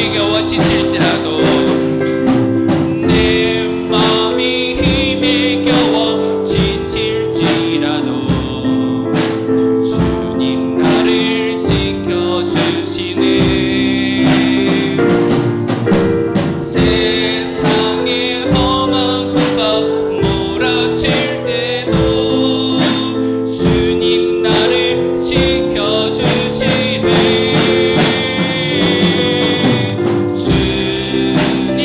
힘이 겨워 지칠지라도 내 마음이 힘이 겨워 지칠지라도 주님 나를 지켜주시네. 세상의 험한 풍파 몰아칠 때도 주님 나를 지켜주시네. 주님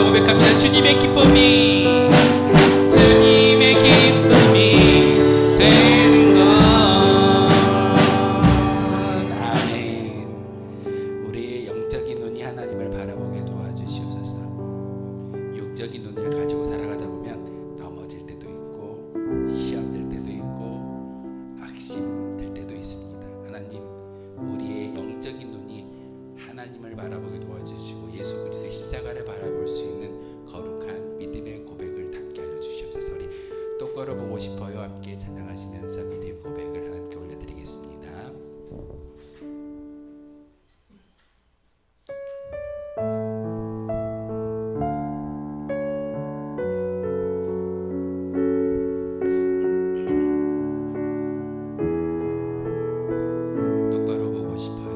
또 고백합니다. 주님의 기쁨이 되는 것. 아멘. 우리의 영적인 눈이 하나님을 바라보게 도와주시옵소서. 육적인 눈을 가지고 살아가다 보면 넘어질 때도 있고 시험 될 때도 있고 악심 될 때도 있습니다. 하나님, 우리의 영적인 눈이 하나님을 바라보게 도와주시고 예수 그리스도의 십자가를 바라볼 수 있는 거룩한 믿음의 고백을 담게 하여 주시옵소서. 우리 똑바로 보고 싶어요. 함께 찬양하시면서 믿음 고백을 하나님께 올려드리겠습니다. 똑바로 보고 싶어요.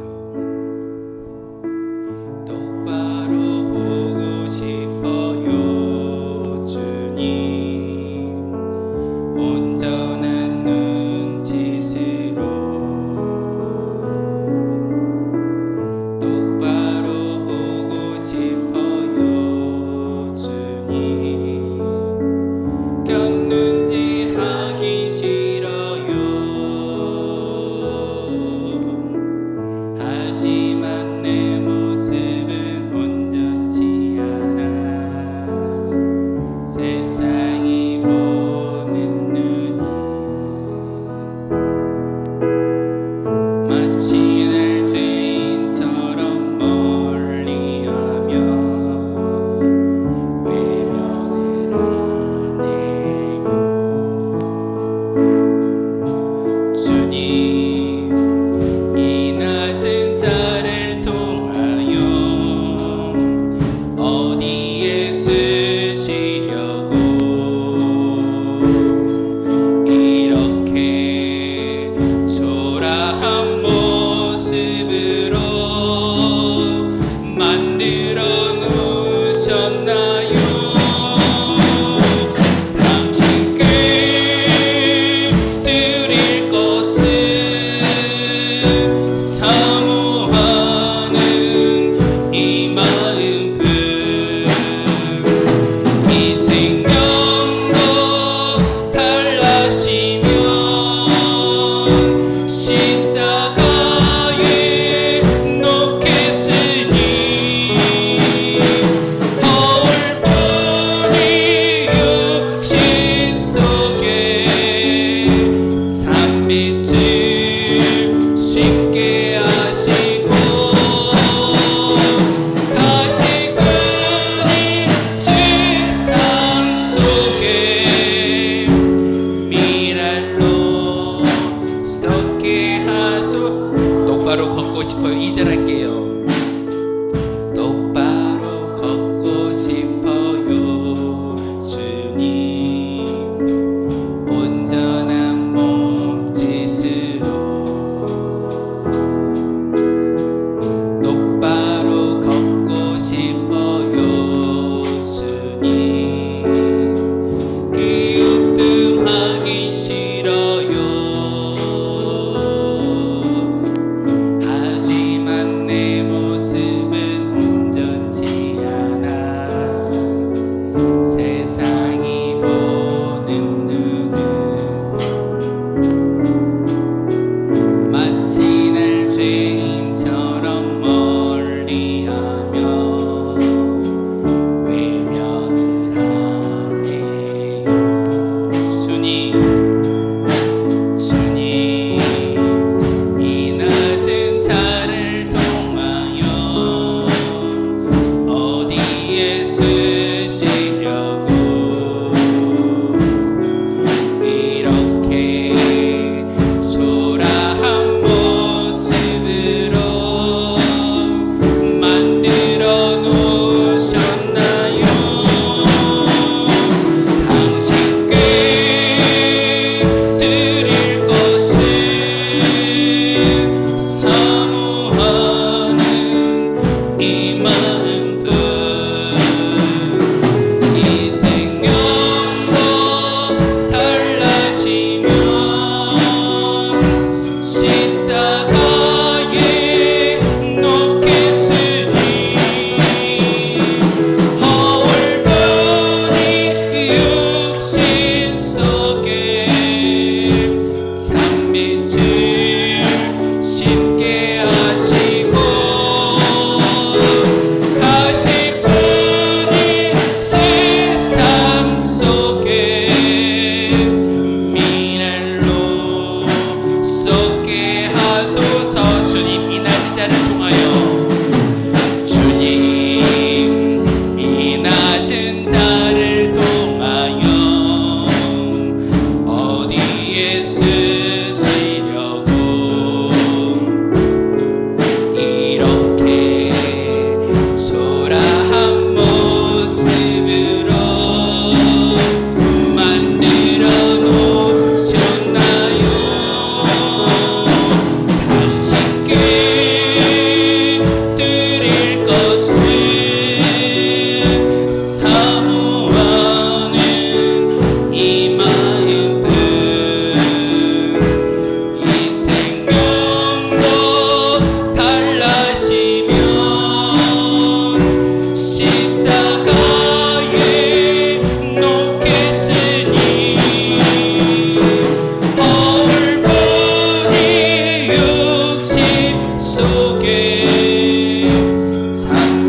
똑바로 보고 싶어요. 주님 온전한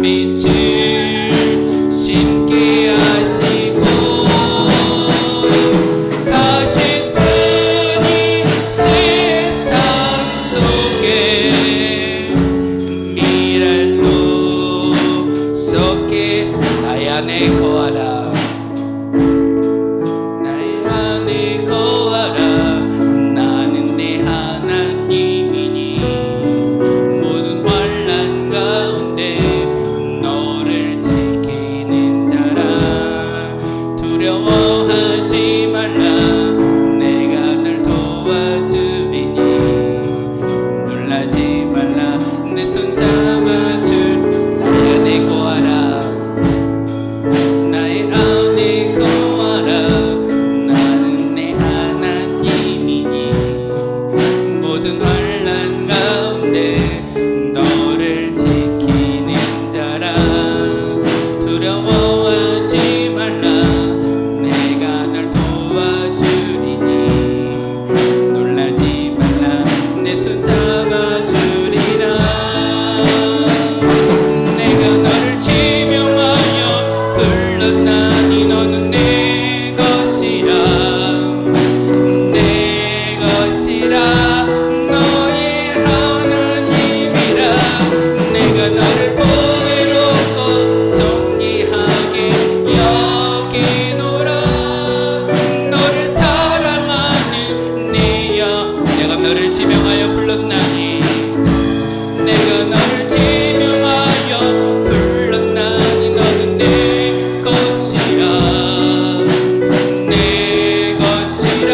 빛을 심게 하시고 가신 분이 세상 속에 미랄로 썩게 나의 안에 거하라 나의 안에 거하라 나는 내 하나님이니 모든 환난 가운데 너를 지키는 자라 두려워하지 말라 내가 널 도와주리니 놀라지 말라 내 손 잡아줄 나의 안에 거하라 나의 안에 거하라 나는 내 하나님이니 모든 환난 가운데 너를 지키는 자라 두려워하지 말라 내가 널 도와주리니 놀라지 말라 내 손 잡아주리라 내가 너를 지명하여 불렀나니 너는 내 것이라 내 것이라 너의 하나님이라 내가 너를 보배롭고 존귀하게 여기노라 너를 사랑하는 내여 내가 너를 지명하여 불렀나니 내가 너를 지명하여 불렀나니 너는 내 것이라 내 것이라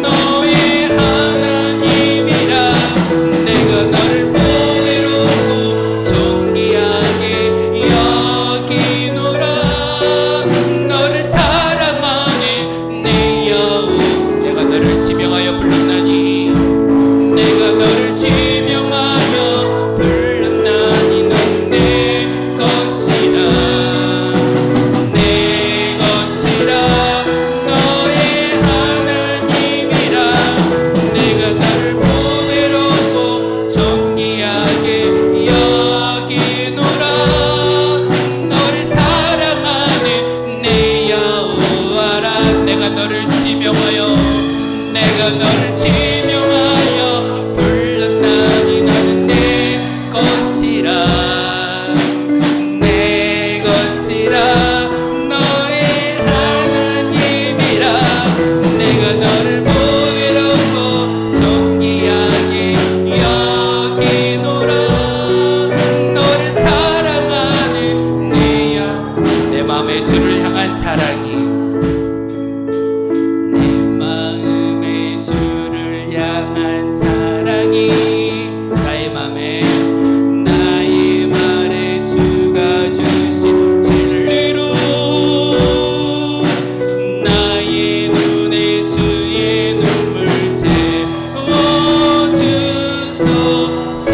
너의 하나님이라 내가 너를 보배롭고 존귀하게 여기노라 너를 사랑하는 내 여우 내가 너를 지명하여 불렀나니 내가 너를 지명하여 불렀나니 넌 내 것이라 내 것이라 너의 하나님이라 내가 너를 보배롭고 존귀하게 여기노라 너를 사랑하는 내 여호와라 내가 너를 지명하여 내가 너를 지명하여 불렀나니 너는 내 것이라 내 것이라 너의 하나님이라 내가 너를 보배롭고 존귀하게 여기노라 너를 사랑하는 내 맘의 주를 향한 사랑이 내 마음의 주를 향한 사랑이 나의 맘에 나의 말에 주가 주신 진리로 나의 눈에 주의 눈물 채워주소서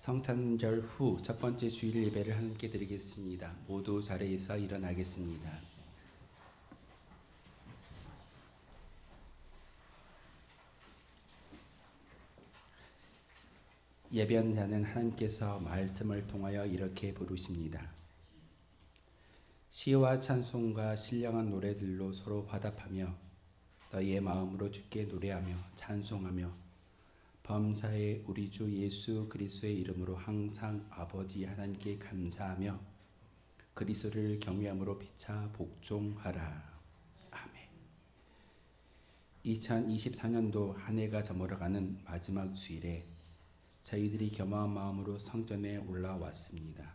성탄절 후 첫 번째 주일 예배를 함께 드리겠습니다. 모두 자리에서 일어나겠습니다. 예배하는 자는 하나님께서 말씀을 통하여 이렇게 부르십니다. 시와 찬송과 신령한 노래들로 서로 화답하며 너희의 마음으로 주께 노래하며 찬송하며 범사의 우리 주 예수 그리스도의 이름으로 항상 아버지 하나님께 감사하며 그리스도를 경외함으로 피차 복종하라. 아멘. 2024년도 한 해가 저물어가는 마지막 주일에 저희들이 겸허한 마음으로 성전에 올라왔습니다.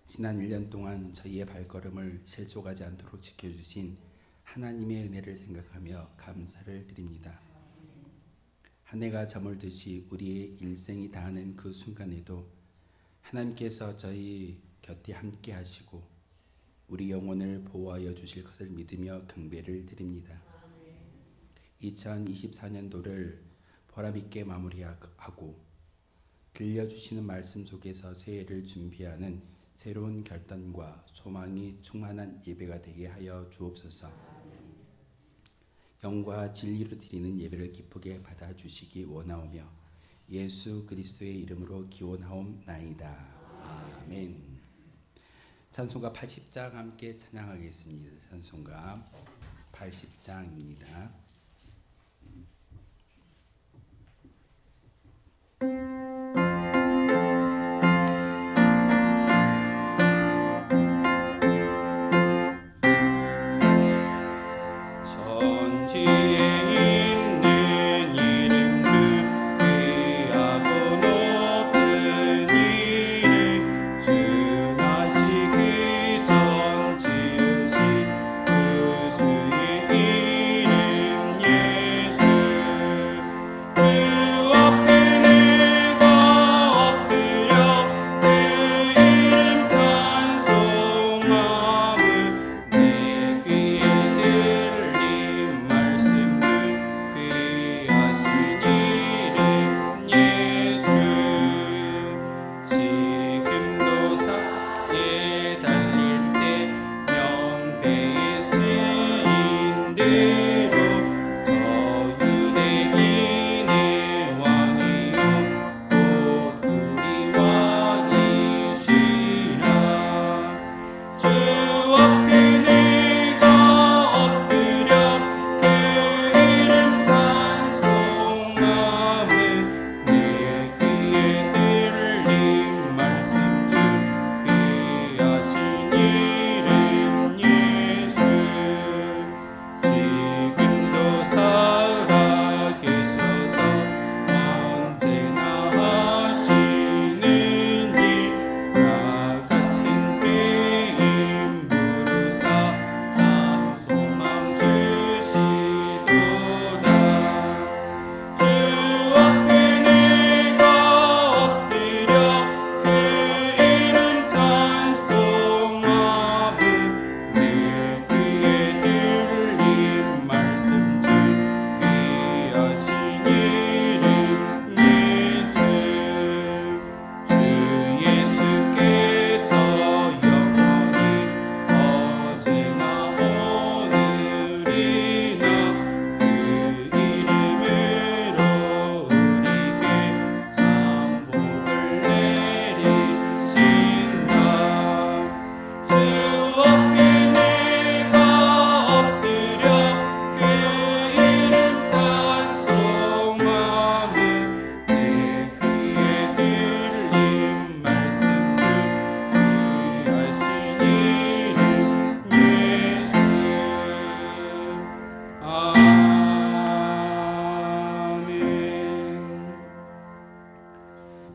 지난 1년 동안 저희의 발걸음을 실족하지 않도록 지켜주신 하나님의 은혜를 생각하며 감사를 드립니다. 한 해가 저물듯이 우리의 일생이 다하는 그 순간에도 하나님께서 저희 곁에 함께 하시고 우리 영혼을 보호하여 주실 것을 믿으며 경배를 드립니다. 2024년도를 보람있게 마무리하고 들려주시는 말씀 속에서 새해를 준비하는 새로운 결단과 소망이 충만한 예배가 되게 하여 주옵소서. 영과 진리로 드리는 예배를 기쁘게 받아주시기 원하오며 예수 그리스도의 이름으로 기원하옵나이다. 아멘. 찬송가 80장 함께 찬양하겠습니다. 찬송가 80장입니다.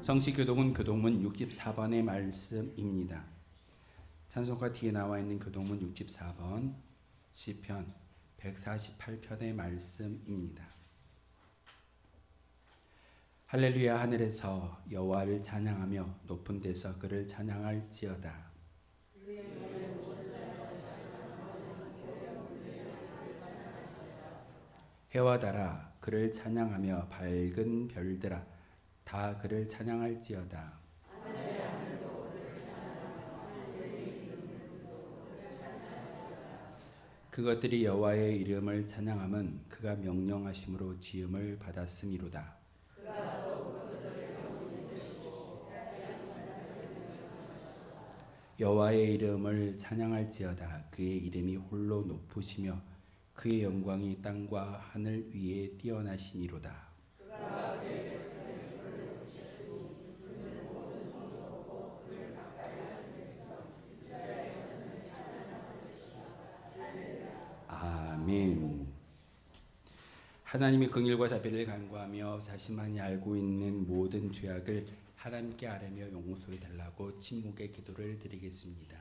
성시교독은 교독문 64번의 말씀입니다. 찬송가 뒤에 나와 있는 교독문 64번 시편 148편의 말씀입니다. 할렐루야. 하늘에서 여호와를 찬양하며 높은 데서 그를 찬양할지어다. 해와 달아 그를 찬양하며 밝은 별들아 다 그를 찬양할지어다. 그것들이 여호와의 이름을 찬양함은 그가 명령하심으로 지음을 받았음이로다. 여호와의 이름을 찬양할지어다. 그의 이름이 홀로 높으시며 그의 영광이 땅과 하늘 위에 뛰어나심이로다. 아멘. 하나님이 긍휼과 자비를 간구하며 자신만이 알고 있는 모든 죄악을 하나님께 아뢰며 용서해 달라고 침묵의 기도를 드리겠습니다.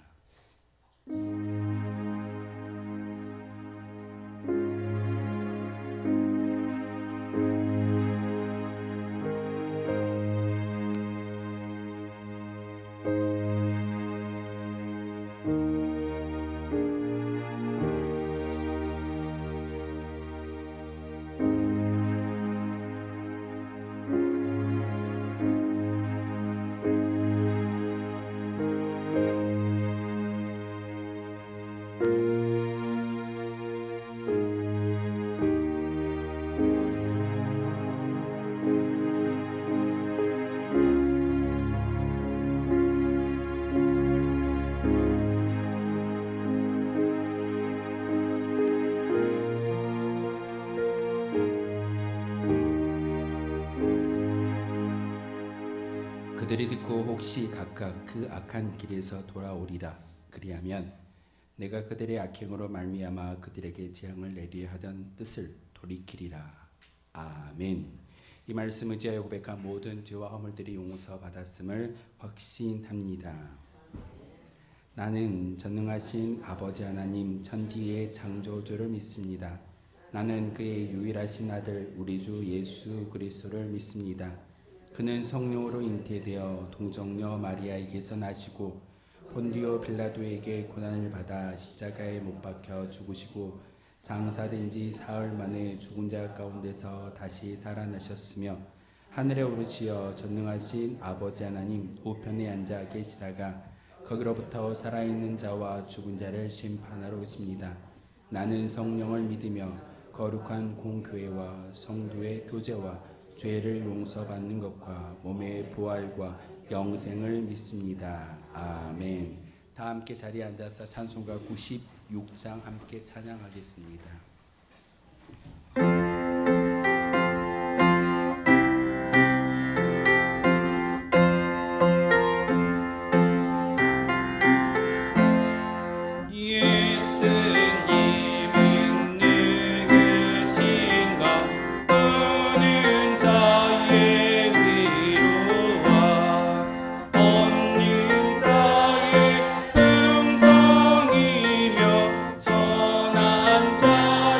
그들이 듣고 혹시 각각 그 악한 길에서 돌아오리라. 그리하면 내가 그들의 악행으로 말미암아 그들에게 재앙을 내리려 하던 뜻을 돌이키리라. 아멘. 이 말씀 의지하여 고백한 모든 죄와 허물들이 용서받았음을 확신합니다. 나는 전능하신 아버지 하나님 천지의 창조주를 믿습니다. 나는 그의 유일하신 아들 우리 주 예수 그리스도를 믿습니다. 그는 성령으로 잉태되어 동정녀 마리아에게서 나시고 본디오 빌라도에게 고난을 받아 십자가에 못 박혀 죽으시고 장사된 지 사흘 만에 죽은 자 가운데서 다시 살아나셨으며 하늘에 오르시어 전능하신 아버지 하나님 우편에 앉아 계시다가 거기로부터 살아있는 자와 죽은 자를 심판하러 오십니다. 나는 성령을 믿으며 거룩한 공교회와 성도의 교제와 죄를 용서받는 것과 몸의 부활과 영생을 믿습니다. 아멘. 다 함께 자리에 앉아서 찬송가 96장 함께 찬양하겠습니다. 전한 자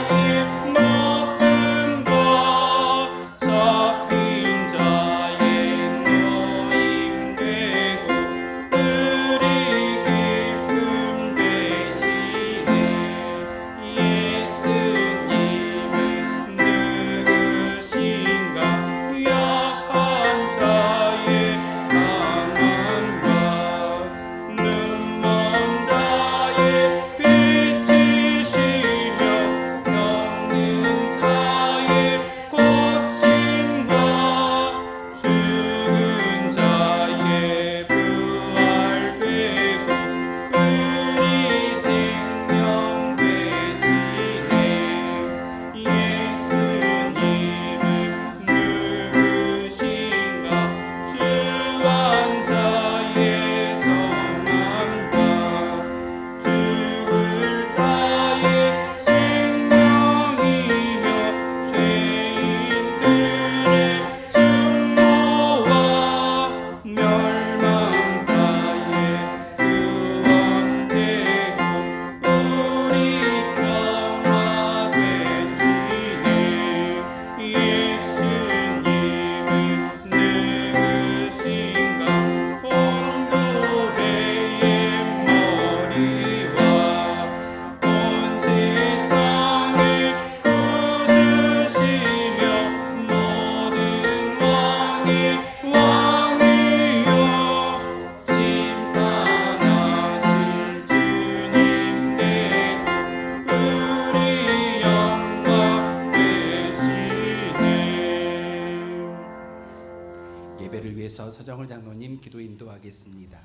서정을 장로님 기도 인도하겠습니다.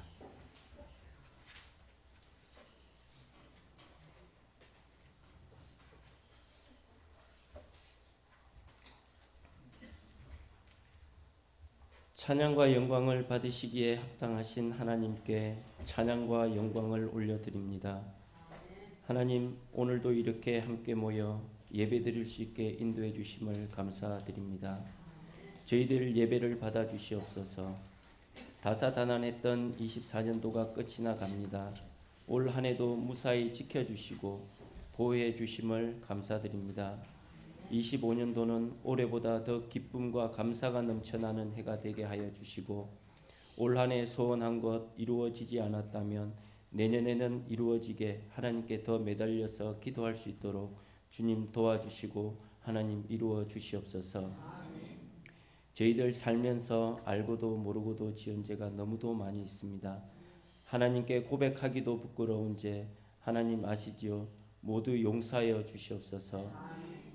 찬양과 영광을 받으시기에 합당하신 하나님께 찬양과 영광을 올려드립니다. 하나님, 오늘도 이렇게 함께 모여 예배드릴 수 있게 인도해 주심을 감사드립니다. 저희들 예배를 받아 주시옵소서. 다사다난했던 24년도가 끝이 나갑니다. 올 한 해도 무사히 지켜주시고 보호해 주심을 감사드립니다. 25년도는 올해보다 더 기쁨과 감사가 넘쳐나는 해가 되게 하여 주시고, 올 한 해 소원한 것 이루어지지 않았다면 내년에는 이루어지게 하나님께 더 매달려서 기도할 수 있도록 주님 도와주시고 하나님 이루어 주시옵소서. 저희들 살면서 알고도 모르고도 지은 죄가 너무도 많이 있습니다. 하나님께 고백하기도 부끄러운 죄 하나님 아시지요? 모두 용서하여 주시옵소서.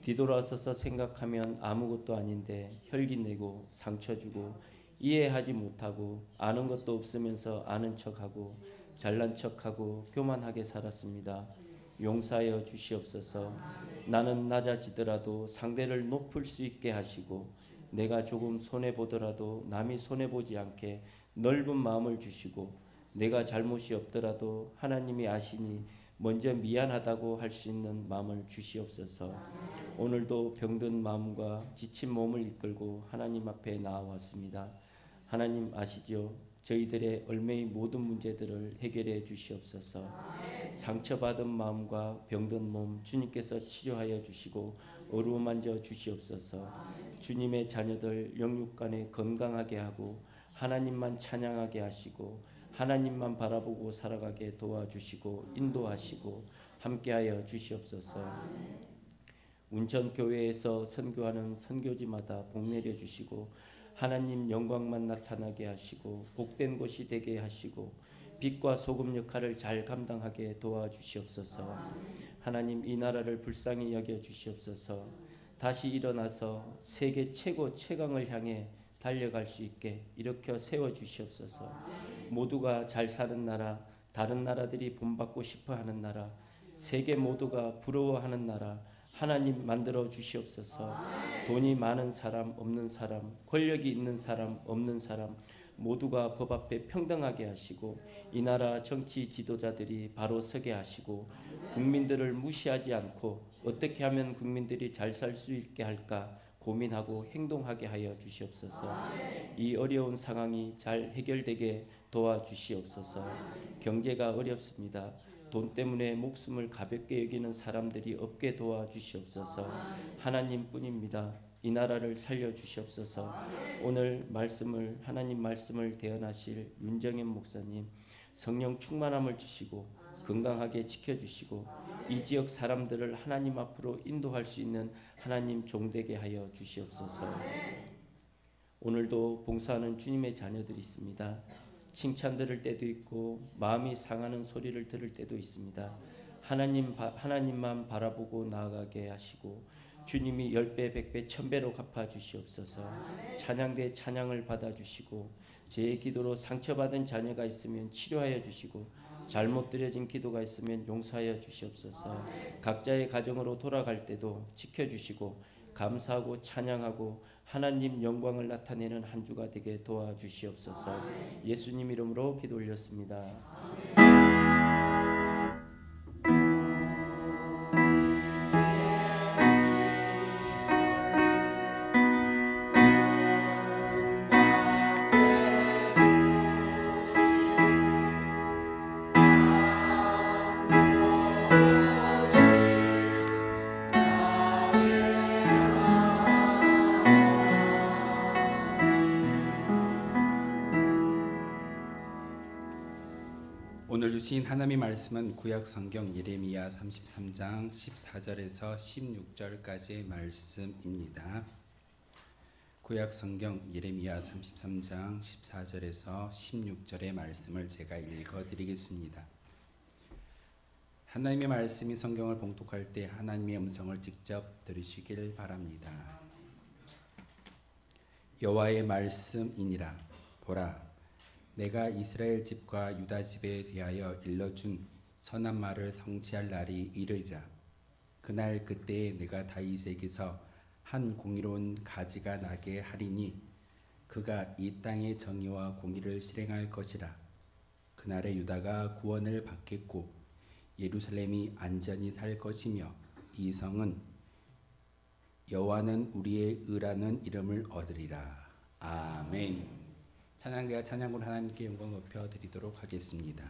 뒤돌아서서 생각하면 아무것도 아닌데 혈기내고 상처주고 이해하지 못하고 아는 것도 없으면서 아는 척하고 잘난 척하고 교만하게 살았습니다. 용서하여 주시옵소서. 나는 낮아지더라도 상대를 높일 수 있게 하시고 내가 조금 손해보더라도 남이 손해보지 않게 넓은 마음을 주시고 내가 잘못이 없더라도 하나님이 아시니 먼저 미안하다고 할 수 있는 마음을 주시옵소서. 오늘도 병든 마음과 지친 몸을 이끌고 하나님 앞에 나아왔습니다. 하나님 아시죠? 저희들의 얼매의 모든 문제들을 해결해 주시옵소서. 상처받은 마음과 병든 몸 주님께서 치료하여 주시고 어루만져 주시옵소서. 주님의 자녀들 영육간에 건강하게 하고 하나님만 찬양하게 하시고 하나님만 바라보고 살아가게 도와주시고 인도하시고 함께하여 주시옵소서. 운천교회에서 선교하는 선교지마다 복 내려 주시고 하나님 영광만 나타나게 하시고 복된 곳이 되게 하시고 빛과 소금 역할을 잘 감당하게 도와주시옵소서. 하나님 이 나라를 불쌍히 여겨 주시옵소서. 다시 일어나서 세계 최고 최강을 향해 달려갈 수 있게 일으켜 세워 주시옵소서. 모두가 잘 사는 나라, 다른 나라들이 본받고 싶어하는 나라, 세계 모두가 부러워하는 나라 하나님 만들어 주시옵소서. 돈이 많은 사람 없는 사람, 권력이 있는 사람 없는 사람 모두가 법 앞에 평등하게 하시고 이 나라 정치 지도자들이 바로 서게 하시고 국민들을 무시하지 않고 어떻게 하면 국민들이 잘 살 수 있게 할까 고민하고 행동하게 하여 주시옵소서. 이 어려운 상황이 잘 해결되게 도와주시옵소서. 경제가 어렵습니다. 돈 때문에 목숨을 가볍게 여기는 사람들이 없게 도와주시옵소서. 하나님뿐입니다. 이 나라를 살려주시옵소서. 오늘 말씀을 하나님 말씀을 대언하실 윤정현 목사님 성령 충만함을 주시고 건강하게 지켜주시고 이 지역 사람들을 하나님 앞으로 인도할 수 있는 하나님 종되게 하여 주시옵소서. 오늘도 봉사하는 주님의 자녀들이 있습니다. 칭찬 들을 때도 있고 마음이 상하는 소리를 들을 때도 있습니다. 하나님만 바라보고 나아가게 하시고 주님이 10배, 100배, 1000배로 갚아 주시옵소서. 찬양대 찬양을 받아 주시고 제 기도로 상처받은 자녀가 있으면 치료하여 주시고 잘못 드려진 기도가 있으면 용서하여 주시옵소서. 각자의 가정으로 돌아갈 때도 지켜주시고 감사하고 찬양하고 하나님 영광을 나타내는 한 주가 되게 도와주시옵소서. 예수님 이름으로 기도 올렸습니다. 오늘 주신 하나님의 말씀은 구약 성경 예레미야 33장 14절에서 16절까지의 말씀입니다. 구약 성경 예레미야 33장 14절에서 16절의 말씀을 제가 읽어드리겠습니다. 하나님의 말씀이 성경을 봉독할 때 하나님의 음성을 직접 들으시길 바랍니다. 여호와의 말씀이니라. 보라, 내가 이스라엘 집과 유다 집에 대하여 일러준 선한 말을 성취할 날이 이르리라. 그날 그때에 내가 다윗에게서 한 공의로운 가지가 나게 하리니 그가 이 땅의 정의와 공의를 실행할 것이라. 그날에 유다가 구원을 받겠고 예루살렘이 안전히 살 것이며 이 성은 여호와는 우리의 의라는 이름을 얻으리라. 아멘. 찬양대와 찬양으로 하나님께 영광 높여 드리도록 하겠습니다.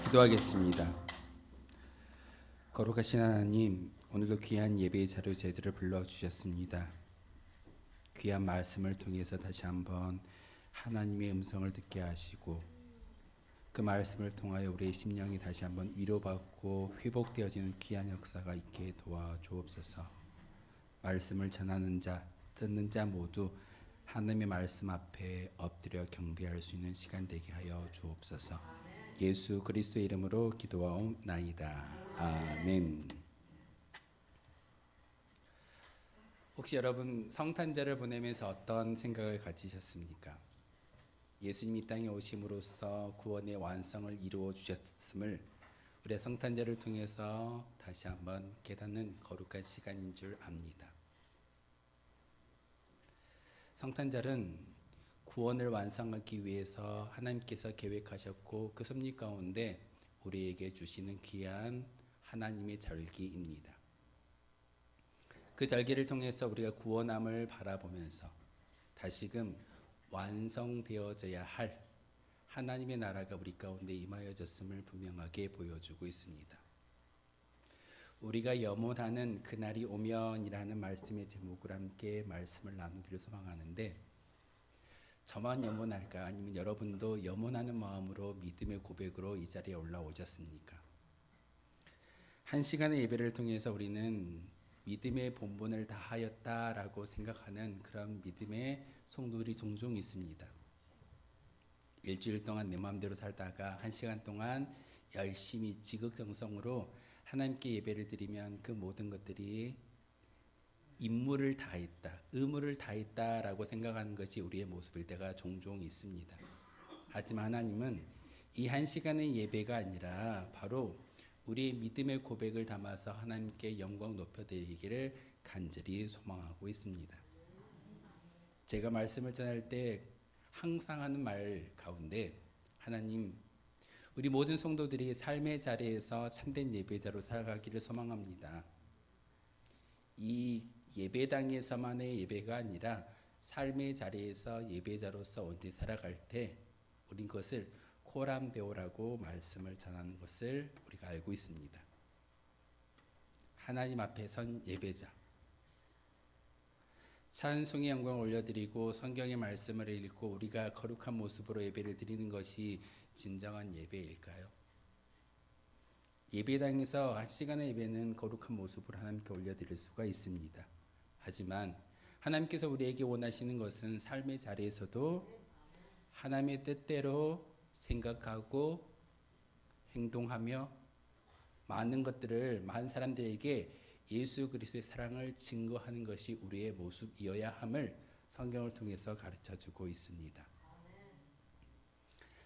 기도하겠습니다. 거룩하신 하나님, 오늘도 귀한 예배의 자료 제들을 불러주셨습니다. 귀한 말씀을 통해서 다시 한번 하나님의 음성을 듣게 하시고 그 말씀을 통하여 우리의 심령이 다시 한번 위로받고 회복되어지는 귀한 역사가 있게 도와주옵소서. 말씀을 전하는 자, 듣는 자 모두 하나님의 말씀 앞에 엎드려 경배할 수 있는 시간 되게 하여 주옵소서. 예수 그리스도의 이름으로 기도하옵나이다. 아멘. 혹시 여러분 성탄절을 보내면서 어떤 생각을 가지셨습니까? 예수님이 땅에 오심으로써 구원의 완성을 이루어 주셨음을 우리의 성탄절을 통해서 다시 한번 깨닫는 거룩한 시간인 줄 압니다. 성탄절은 구원을 완성하기 위해서 하나님께서 계획하셨고 그 섭리 가운데 우리에게 주시는 귀한 하나님의 절기입니다. 그 절기를 통해서 우리가 구원함을 바라보면서 다시금 완성되어져야 할 하나님의 나라가 우리 가운데 임하여졌음을 분명하게 보여주고 있습니다. 우리가 염원하는 그날이 오면이라는 말씀의 제목을 함께 말씀을 나누기를 소망하는데, 저만 염원할까 아니면 여러분도 염원하는 마음으로 믿음의 고백으로 이 자리에 올라오셨습니까? 한 시간의 예배를 통해서 우리는 믿음의 본분을 다하였다라고 생각하는 그런 믿음의 성도들이 종종 있습니다. 일주일 동안 내 마음대로 살다가 한 시간 동안 열심히 지극정성으로 하나님께 예배를 드리면 그 모든 것들이 임무를 다했다, 의무를 다했다라고 생각하는 것이 우리의 모습일 때가 종종 있습니다. 하지만 하나님은 이 한 시간의 예배가 아니라 바로 우리의 믿음의 고백을 담아서 하나님께 영광 높여드리기를 간절히 소망하고 있습니다. 제가 말씀을 전할 때 항상 하는 말 가운데, 하나님, 우리 모든 성도들이 삶의 자리에서 참된 예배자로 살아가기를 소망합니다. 이 예배당에서만의 예배가 아니라 삶의 자리에서 예배자로서 언제 살아갈 때 우린 그것을 코람데오라고 말씀을 전하는 것을 우리가 알고 있습니다. 하나님 앞에 선 예배자, 찬송의 영광을 올려드리고 성경의 말씀을 읽고 우리가 거룩한 모습으로 예배를 드리는 것이 진정한 예배일까요? 예배당에서 한 시간의 예배는 거룩한 모습으로 하나님께 올려드릴 수가 있습니다. 하지만 하나님께서 우리에게 원하시는 것은 삶의 자리에서도 하나님의 뜻대로 생각하고 행동하며 많은 것들을 많은 사람들에게 예수 그리스도의 사랑을 증거하는 것이 우리의 모습이어야 함을 성경을 통해서 가르쳐주고 있습니다.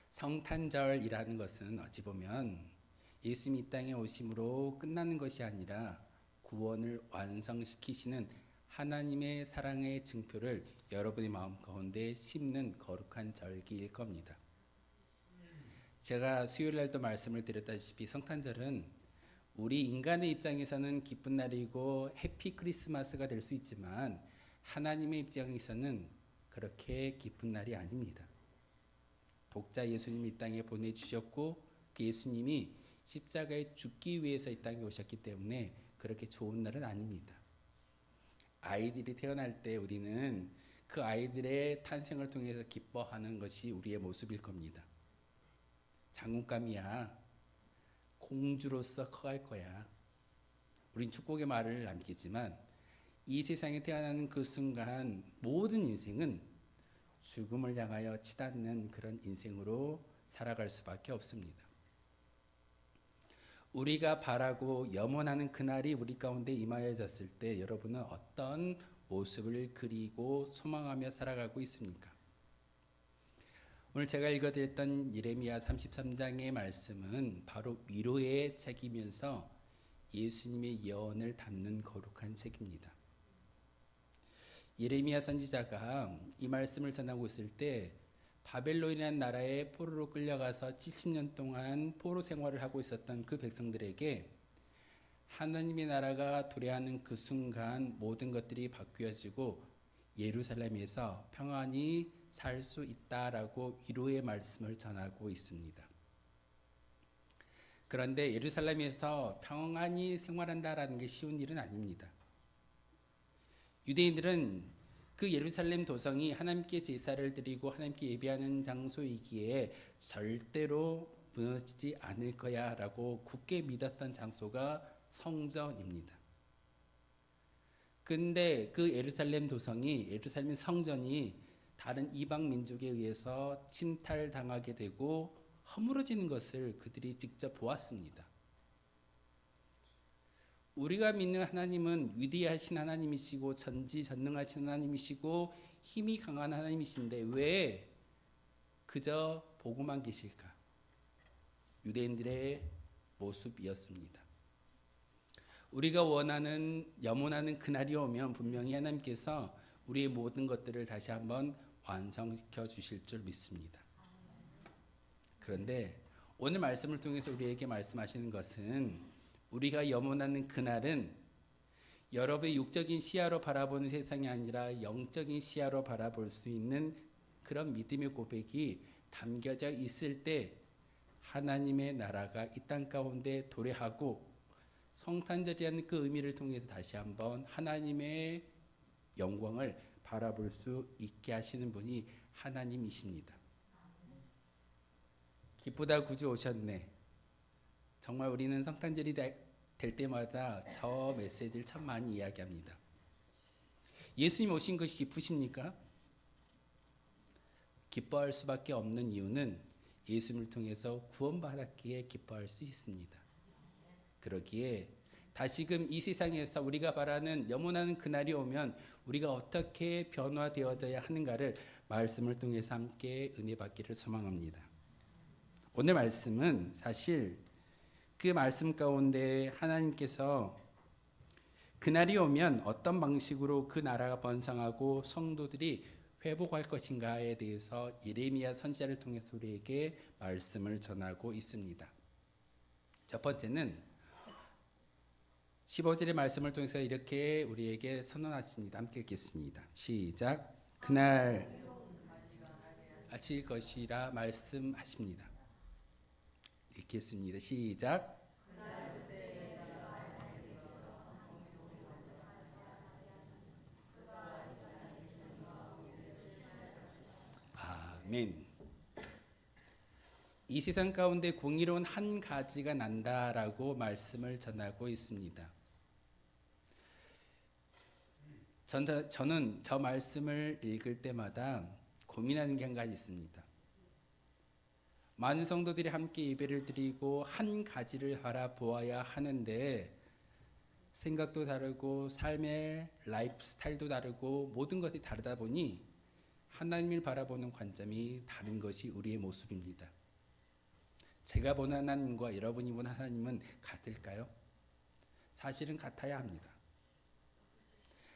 성탄절이라는 것은 어찌 보면 예수님이 이 땅에 오심으로 끝나는 것이 아니라 구원을 완성시키시는 하나님의 사랑의 증표를 여러분의 마음 가운데 심는 거룩한 절기일 겁니다. 제가 수요일 날도 말씀을 드렸다시피 성탄절은 우리 인간의 입장에서는 기쁜 날이고 해피 크리스마스가 될 수 있지만 하나님의 입장에서는 그렇게 기쁜 날이 아닙니다. 독자 예수님이 이 땅에 보내주셨고 그 예수님이 십자가에 죽기 위해서 이 땅에 오셨기 때문에 그렇게 좋은 날은 아닙니다. 아이들이 태어날 때 우리는 그 아이들의 탄생을 통해서 기뻐하는 것이 우리의 모습일 겁니다. 장군감이야, 공주로서 커갈 거야. 우린 축복의 말을 남기지만 이 세상에 태어나는 그 순간 모든 인생은 죽음을 향하여 치닫는 그런 인생으로 살아갈 수밖에 없습니다. 우리가 바라고 염원하는 그날이 우리 가운데 임하여졌을 때 여러분은 어떤 모습을 그리고 소망하며 살아가고 있습니까? 오늘 제가 읽어드렸던 예레미야 33장의 말씀은 바로 위로의 책이면서 예수님의 예언을 담는 거룩한 책입니다. 예레미야 선지자가 이 말씀을 전하고 있을 때 바벨론이라는 나라에 포로로 끌려가서 70년 동안 포로 생활을 하고 있었던 그 백성들에게 하나님의 나라가 도래하는 그 순간 모든 것들이 바뀌어지고 예루살렘에서 평안히 살 수 있다라고 위로의 말씀을 전하고 있습니다. 그런데 예루살렘에서 평안히 생활한다라는 게 쉬운 일은 아닙니다. 유대인들은 그 예루살렘 도성이 하나님께 제사를 드리고 하나님께 예배하는 장소이기에 절대로 무너지지 않을 거야 라고 굳게 믿었던 장소가 성전입니다. 근데 그 예루살렘 도성이, 예루살렘 성전이 다른 이방 민족에 의해서 침탈당하게 되고 허물어지는 것을 그들이 직접 보았습니다. 우리가 믿는 하나님은 위대하신 하나님이시고 전지전능하신 하나님이시고 힘이 강한 하나님이신데 왜 그저 보고만 계실까? 유대인들의 모습이었습니다. 우리가 원하는 염원하는 그날이 오면 분명히 하나님께서 우리의 모든 것들을 다시 한번 완성시켜 주실 줄 믿습니다. 그런데 오늘 말씀을 통해서 우리에게 말씀하시는 것은 우리가 염원하는 그날은 여러분의 육적인 시야로 바라보는 세상이 아니라 영적인 시야로 바라볼 수 있는 그런 믿음의 고백이 담겨져 있을 때 하나님의 나라가 이 땅 가운데 도래하고 성탄절이라는 그 의미를 통해서 다시 한번 하나님의 영광을 바라볼 수 있게 하시는 분이 하나님이십니다. 기쁘다 구주 오셨네. 정말 우리는 성탄절이 될 때마다 저 메시지를 참 많이 이야기합니다. 예수님 오신 것이 기쁘십니까? 기뻐할 수밖에 없는 이유는 예수님을 통해서 구원받았기에 기뻐할 수 있습니다. 그러기에 다시금 이 세상에서 우리가 바라는 염원하는 그날이 오면 우리가 어떻게 변화되어져야 하는가를 말씀을 통해서 함께 은혜 받기를 소망합니다. 오늘 말씀은 사실 그 말씀 가운데 하나님께서 그날이 오면 어떤 방식으로 그 나라가 번성하고 성도들이 회복할 것인가에 대해서 예레미야 선지자를 통해서 우리에게 말씀을 전하고 있습니다. 첫 번째는 15절의 말씀을 통해서 이렇게 우리에게 선언하십니다. 함께 읽겠습니다. 시작. 그날 아칠 것이라 말씀하십니다. 읽겠습니다. 시작. 아멘. 이 세상 가운데 공의로운 한 가지가 난다라고 말씀을 전하고 있습니다. 저는 저 말씀을 읽을 때마다 고민하는 게 한 가지 있습니다. 많은 성도들이 함께 예배를 드리고 한 가지를 바라보아야 하는데 생각도 다르고 삶의 라이프 스타일도 다르고 모든 것이 다르다 보니 하나님을 바라보는 관점이 다른 것이 우리의 모습입니다. 제가 보는 하나님과 여러분이 보는 하나님은 같을까요? 사실은 같아야 합니다.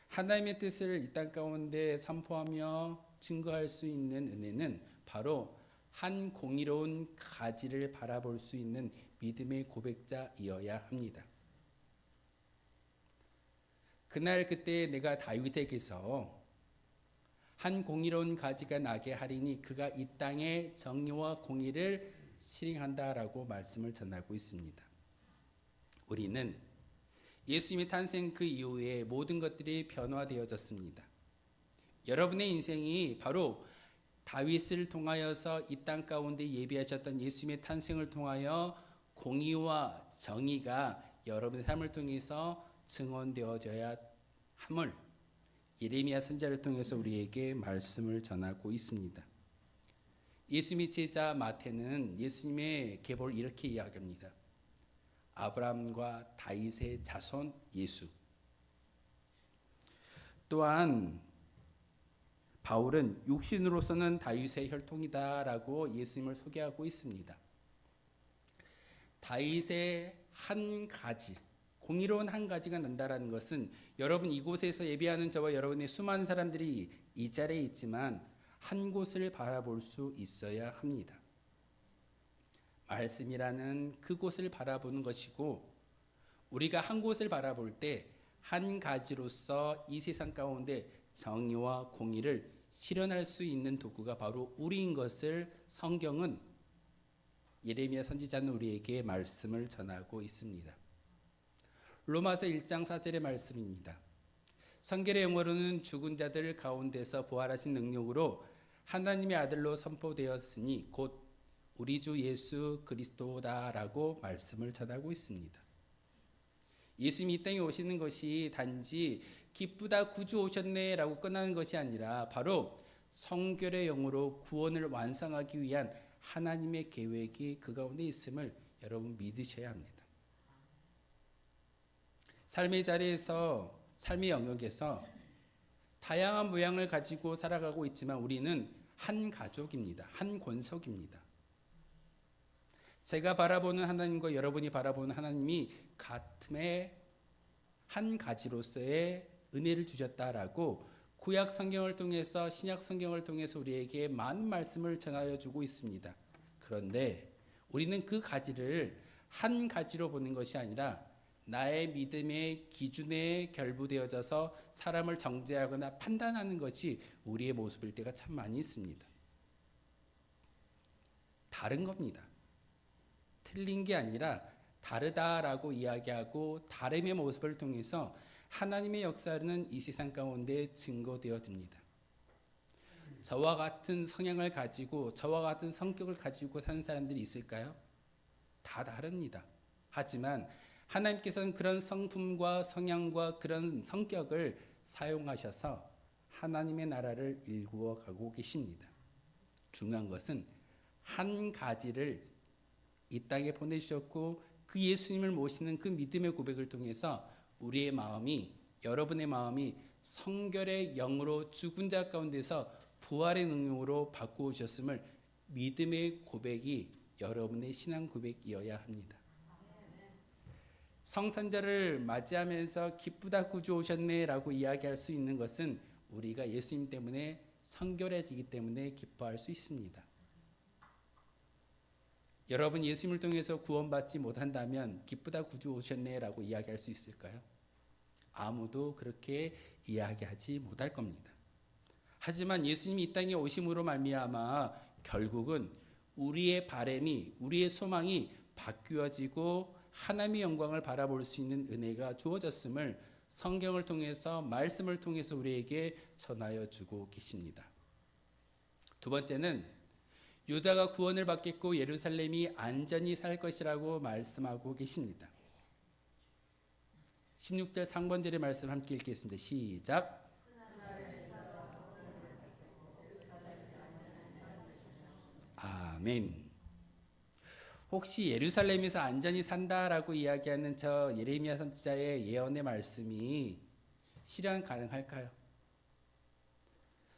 하나님의 뜻을 이 땅 가운데 선포하며 증거할 수 있는 은혜는 바로 한 공의로운 가지를 바라볼 수 있는 믿음의 고백자이어야 합니다. 그날 그때 내가 다윗에게서 한 공의로운 가지가 나게 하리니 그가 이 땅에 정의와 공의를 실행한다라고 말씀을 전하고 있습니다. 우리는 예수님의 탄생 그 이후에 모든 것들이 변화되어졌습니다. 여러분의 인생이 바로 다윗을 통하여서 이 땅 가운데 예비하셨던 예수님의 탄생을 통하여 공의와 정의가 여러분의 삶을 통해서 증언되어져야 함을 예레미야 선지자를 통해서 우리에게 말씀을 전하고 있습니다. 예수님의 제자 마태는 예수님의 계보를 이렇게 이야기합니다. 아브라함과 다윗의 자손 예수. 또한 바울은 육신으로서는 다윗의 혈통이다라고 예수님을 소개하고 있습니다. 다윗의 한 가지, 공의로운 한 가지가 난다라는 것은 여러분 이곳에서 예배하는 저와 여러분의 수많은 사람들이 이 자리에 있지만 한 곳을 바라볼 수 있어야 합니다. 말씀이라는 그곳을 바라보는 것이고 우리가 한 곳을 바라볼 때 한 가지로서 이 세상 가운데 정의와 공의를 실현할 수 있는 도구가 바로 우리인 것을 성경은 예레미야 선지자는 우리에게 말씀을 전하고 있습니다. 로마서 1장 4절의 말씀입니다. 성결의 영어로는 죽은 자들 가운데서 부활하신 능력으로 하나님의 아들로 선포되었으니 곧 우리 주 예수 그리스도다라고 말씀을 전하고 있습니다. 예수님이 이 땅에 오시는 것이 단지 기쁘다 구주 오셨네라고 끝나는 것이 아니라 바로 성결의 영으로 구원을 완성하기 위한 하나님의 계획이 그 가운데 있음을 여러분 믿으셔야 합니다. 삶의 자리에서, 삶의 영역에서 다양한 모양을 가지고 살아가고 있지만 우리는 한 가족입니다. 한 권속입니다. 제가 바라보는 하나님과 여러분이 바라보는 하나님이 같음의 한 가지로서의 은혜를 주셨다라고 구약 성경을 통해서, 신약 성경을 통해서 우리에게 많은 말씀을 전하여 주고 있습니다. 그런데 우리는 그 가지를 한 가지로 보는 것이 아니라 나의 믿음의 기준에 결부되어져서 사람을 정죄하거나 판단하는 것이 우리의 모습일 때가 참 많이 있습니다. 다른 겁니다. 틀린 게 아니라 다르다라고 이야기하고 다름의 모습을 통해서 하나님의 역사는 이 세상 가운데 증거되어집니다. 저와 같은 성향을 가지고 저와 같은 성격을 가지고 사는 사람들이 있을까요? 다 다릅니다. 하지만 하나님께서는 그런 성품과 성향과 그런 성격을 사용하셔서 하나님의 나라를 일구어 가고 계십니다. 중요한 것은 한 가지를 이 땅에 보내주셨고 그 예수님을 모시는 그 믿음의 고백을 통해서 우리의 마음이, 여러분의 마음이 성결의 영으로 죽은 자 가운데서 부활의 능력으로 바꾸셨음을 믿음의 고백이 여러분의 신앙 고백이어야 합니다. 성탄절을 맞이하면서 기쁘다 구주 오셨네 라고 이야기할 수 있는 것은 우리가 예수님 때문에 성결해지기 때문에 기뻐할 수 있습니다. 여러분 예수님을 통해서 구원받지 못한다면 기쁘다 구주 오셨네 라고 이야기할 수 있을까요? 아무도 그렇게 이야기하지 못할 겁니다. 하지만 예수님이 이 땅에 오심으로 말미암아 결국은 우리의 바람이, 우리의 소망이 바뀌어지고 하나님의 영광을 바라볼 수 있는 은혜가 주어졌음을 성경을 통해서, 말씀을 통해서 우리에게 전하여 주고 계십니다. 두 번째는 유다가 구원을 받겠고 예루살렘이 안전히 살 것이라고 말씀하고 계십니다. 16절 상반절의 말씀 함께 읽겠습니다. 시작. 아멘. 혹시 예루살렘에서 안전히 산다라고 이야기하는 저 예레미야 선지자의 예언의 말씀이 실현 가능할까요?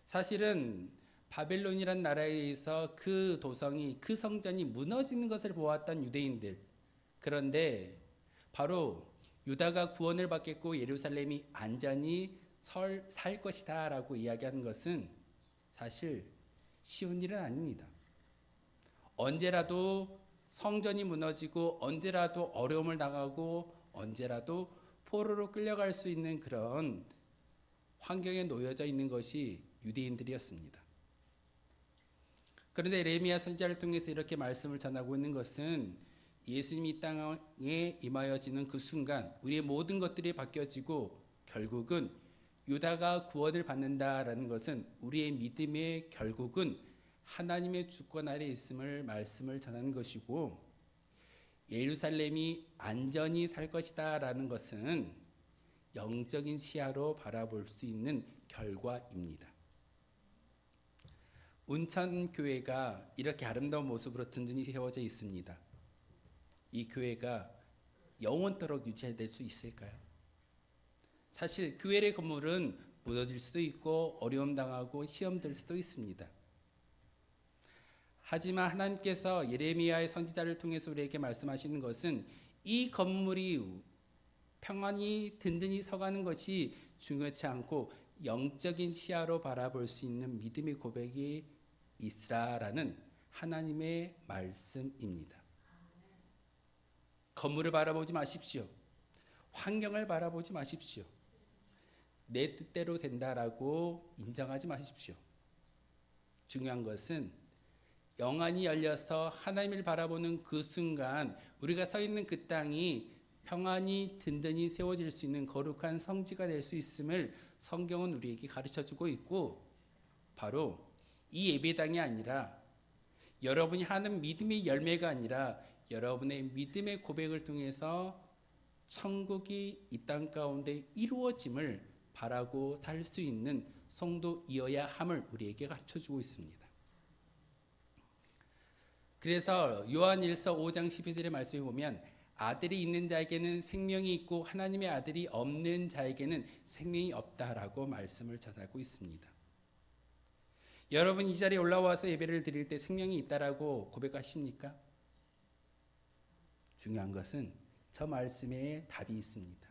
사실은 바벨론이란 나라에 의해서 그 도성이, 그 성전이 무너지는 것을 보았던 유대인들, 그런데 바로 유다가 구원을 받겠고 예루살렘이 안전히 살 것이다 라고 이야기하는 것은 사실 쉬운 일은 아닙니다. 언제라도 성전이 무너지고 언제라도 어려움을 당하고 언제라도 포로로 끌려갈 수 있는 그런 환경에 놓여져 있는 것이 유대인들이었습니다. 그런데 예레미야 선지자를 통해서 이렇게 말씀을 전하고 있는 것은 예수님이 이 땅에 임하여지는 그 순간 우리의 모든 것들이 바뀌어지고 결국은 유다가 구원을 받는다라는 것은 우리의 믿음의 결국은 하나님의 주권 아래 있음을 말씀을 전하는 것이고, 예루살렘이 안전히 살 것이다 라는 것은 영적인 시야로 바라볼 수 있는 결과입니다. 운천교회가 이렇게 아름다운 모습으로 든든히 세워져 있습니다. 이 교회가 영원토록 유지될 수 있을까요? 사실 교회의 건물은 무너질 수도 있고 어려움 당하고 시험 들 수도 있습니다. 하지만 하나님께서 예레미야의 선지자를 통해서 우리에게 말씀하시는 것은 이 건물이 평안히 든든히 서가는 것이 중요치 않고 영적인 시야로 바라볼 수 있는 믿음의 고백이 있으라라는 하나님의 말씀입니다. 건물을 바라보지 마십시오. 환경을 바라보지 마십시오. 내 뜻대로 된다라고 인정하지 마십시오. 중요한 것은 영안이 열려서 하나님을 바라보는 그 순간 우리가 서 있는 그 땅이 평안히 든든히 세워질 수 있는 거룩한 성지가 될 수 있음을 성경은 우리에게 가르쳐주고 있고, 바로 이 예배당이 아니라 여러분이 하는 믿음의 열매가 아니라 여러분의 믿음의 고백을 통해서 천국이 이 땅 가운데 이루어짐을 바라고 살 수 있는 성도이어야 함을 우리에게 가르쳐주고 있습니다. 그래서 요한일서 5장 12절의 말씀에 보면 아들이 있는 자에게는 생명이 있고 하나님의 아들이 없는 자에게는 생명이 없다라고 말씀을 전하고 있습니다. 여러분 이 자리에 올라와서 예배를 드릴 때 생명이 있다라고 고백하십니까? 중요한 것은 저 말씀에 답이 있습니다.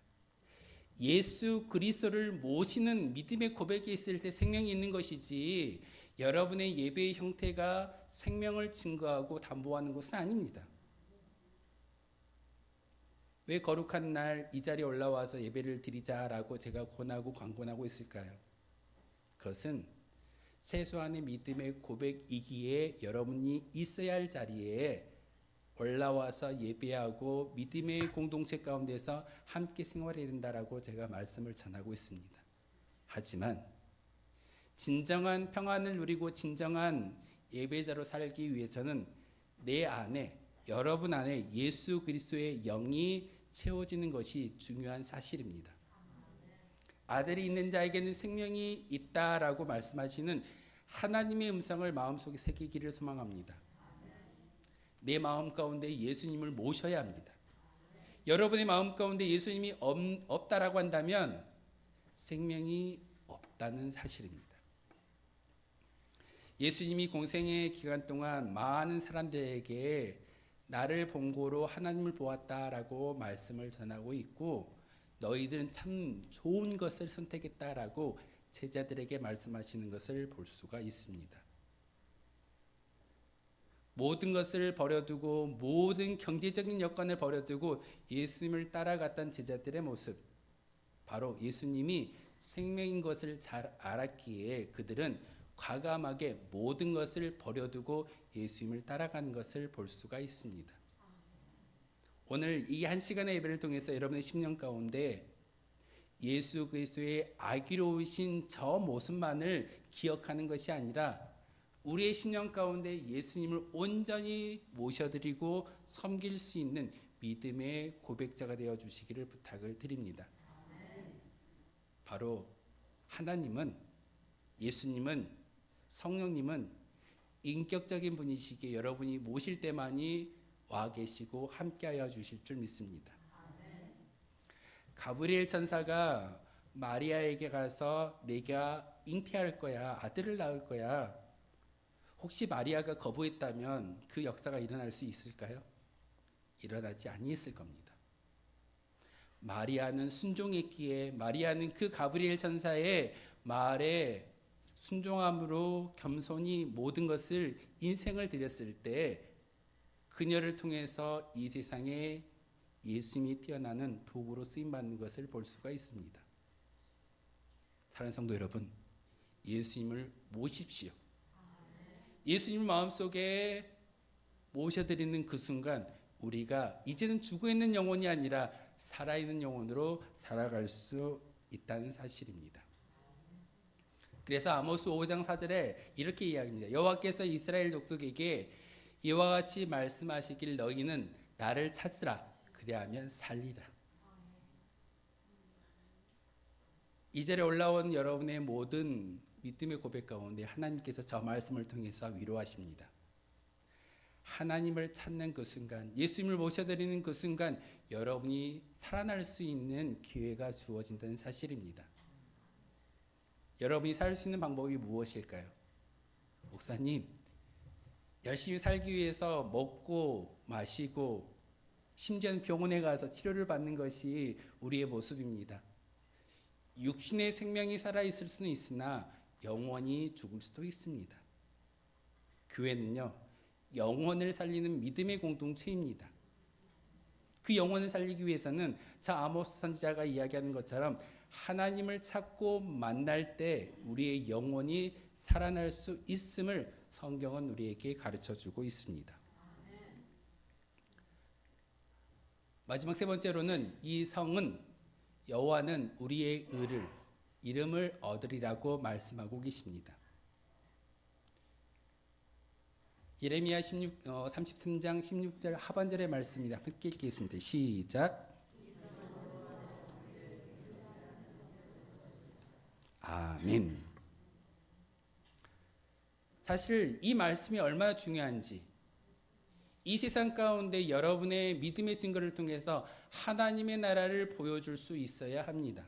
예수 그리스도를 모시는 믿음의 고백이 있을 때 생명이 있는 것이지 여러분의 예배의 형태가 생명을 증거하고 담보하는 것은 아닙니다. 왜 거룩한 날 이 자리에 올라와서 예배를 드리자라고 제가 권하고 광고하고 있을까요? 그것은 최소한의 믿음의 고백이기에 여러분이 있어야 할 자리에 올라와서 예배하고 믿음의 공동체 가운데서 함께 생활해야 된다라고 제가 말씀을 전하고 있습니다. 하지만 진정한 평안을 누리고 진정한 예배자로 살기 위해서는 내 안에, 여러분 안에 예수 그리스도의 영이 채워지는 것이 중요한 사실입니다. 아들이 있는 자에게는 생명이 있다라고 말씀하시는 하나님의 음성을 마음속에 새기기를 소망합니다. 내 마음 가운데 예수님을 모셔야 합니다. 여러분의 마음 가운데 예수님이 없다라고 한다면 생명이 없다는 사실입니다. 예수님이 공생의 기간 동안 많은 사람들에게 나를 본고로 하나님을 보았다라고 말씀을 전하고 있고, 너희들은 참 좋은 것을 선택했다라고 제자들에게 말씀하시는 것을 볼 수가 있습니다. 모든 것을 버려두고 모든 경제적인 여건을 버려두고 예수님을 따라갔던 제자들의 모습, 바로 예수님이 생명인 것을 잘 알았기에 그들은 과감하게 모든 것을 버려두고 예수님을 따라가는 것을 볼 수가 있습니다. 오늘 이 한 시간의 예배를 통해서 여러분의 심령 가운데 예수 그리스도의 아기로우신 저 모습만을 기억하는 것이 아니라 우리의 심령 가운데 예수님을 온전히 모셔드리고 섬길 수 있는 믿음의 고백자가 되어 주시기를 부탁을 드립니다. 바로 하나님은, 예수님은, 성령님은 인격적인 분이시기에 여러분이 모실 때만이 와 계시고 함께하여 주실 줄 믿습니다. 가브리엘 천사가 마리아에게 가서 내가 잉태할 거야, 아들을 낳을 거야. 혹시 마리아가 거부했다면 그 역사가 일어날 수 있을까요? 일어나지 아니했을 겁니다. 마리아는 순종했기에, 마리아는 그 가브리엘 천사의 말에 순종함으로 겸손히 모든 것을 인생을 드렸을 때 그녀를 통해서 이 세상에 예수님이 뛰어나는 도구로 쓰임받는 것을 볼 수가 있습니다. 사랑하는 성도 여러분, 예수님을 모십시오. 예수님을 마음속에 모셔드리는 그 순간 우리가 이제는 죽어있는 영혼이 아니라 살아있는 영혼으로 살아갈 수 있다는 사실입니다. 그래서 아모스 5장 4절에 이렇게 이야기합니다. 여호와께서 이스라엘 족속에게 이와 같이 말씀하시길 너희는 나를 찾으라 그리하면 살리라. 이 절에 올라온 여러분의 모든 믿음의 고백 가운데 하나님께서 저 말씀을 통해서 위로하십니다. 하나님을 찾는 그 순간, 예수님을 모셔드리는 그 순간 여러분이 살아날 수 있는 기회가 주어진다는 사실입니다. 여러분이 살 수 있는 방법이 무엇일까요? 목사님, 열심히 살기 위해서 먹고 마시고 심지어는 병원에 가서 치료를 받는 것이 우리의 모습입니다. 육신의 생명이 살아있을 수는 있으나 영원히 죽을 수도 있습니다. 교회는요, 영혼을 살리는 믿음의 공동체입니다. 그 영혼을 살리기 위해서는 저 아모스 선지자가 이야기하는 것처럼 하나님을 찾고 만날 때 우리의 영혼이 살아날 수 있음을 성경은 우리에게 가르쳐 주고 있습니다. 마지막 세 번째로는 이 성은 여호와는 우리의 의를 이름을 얻으리라고 말씀하고 계십니다. 예레미야 33장 16절 하반절의 말씀입니다. 함께 읽겠습니다. 시작. 아멘. 사실 이 말씀이 얼마나 중요한지, 이 세상 가운데 여러분의 믿음의 증거를 통해서 하나님의 나라를 보여줄 수 있어야 합니다.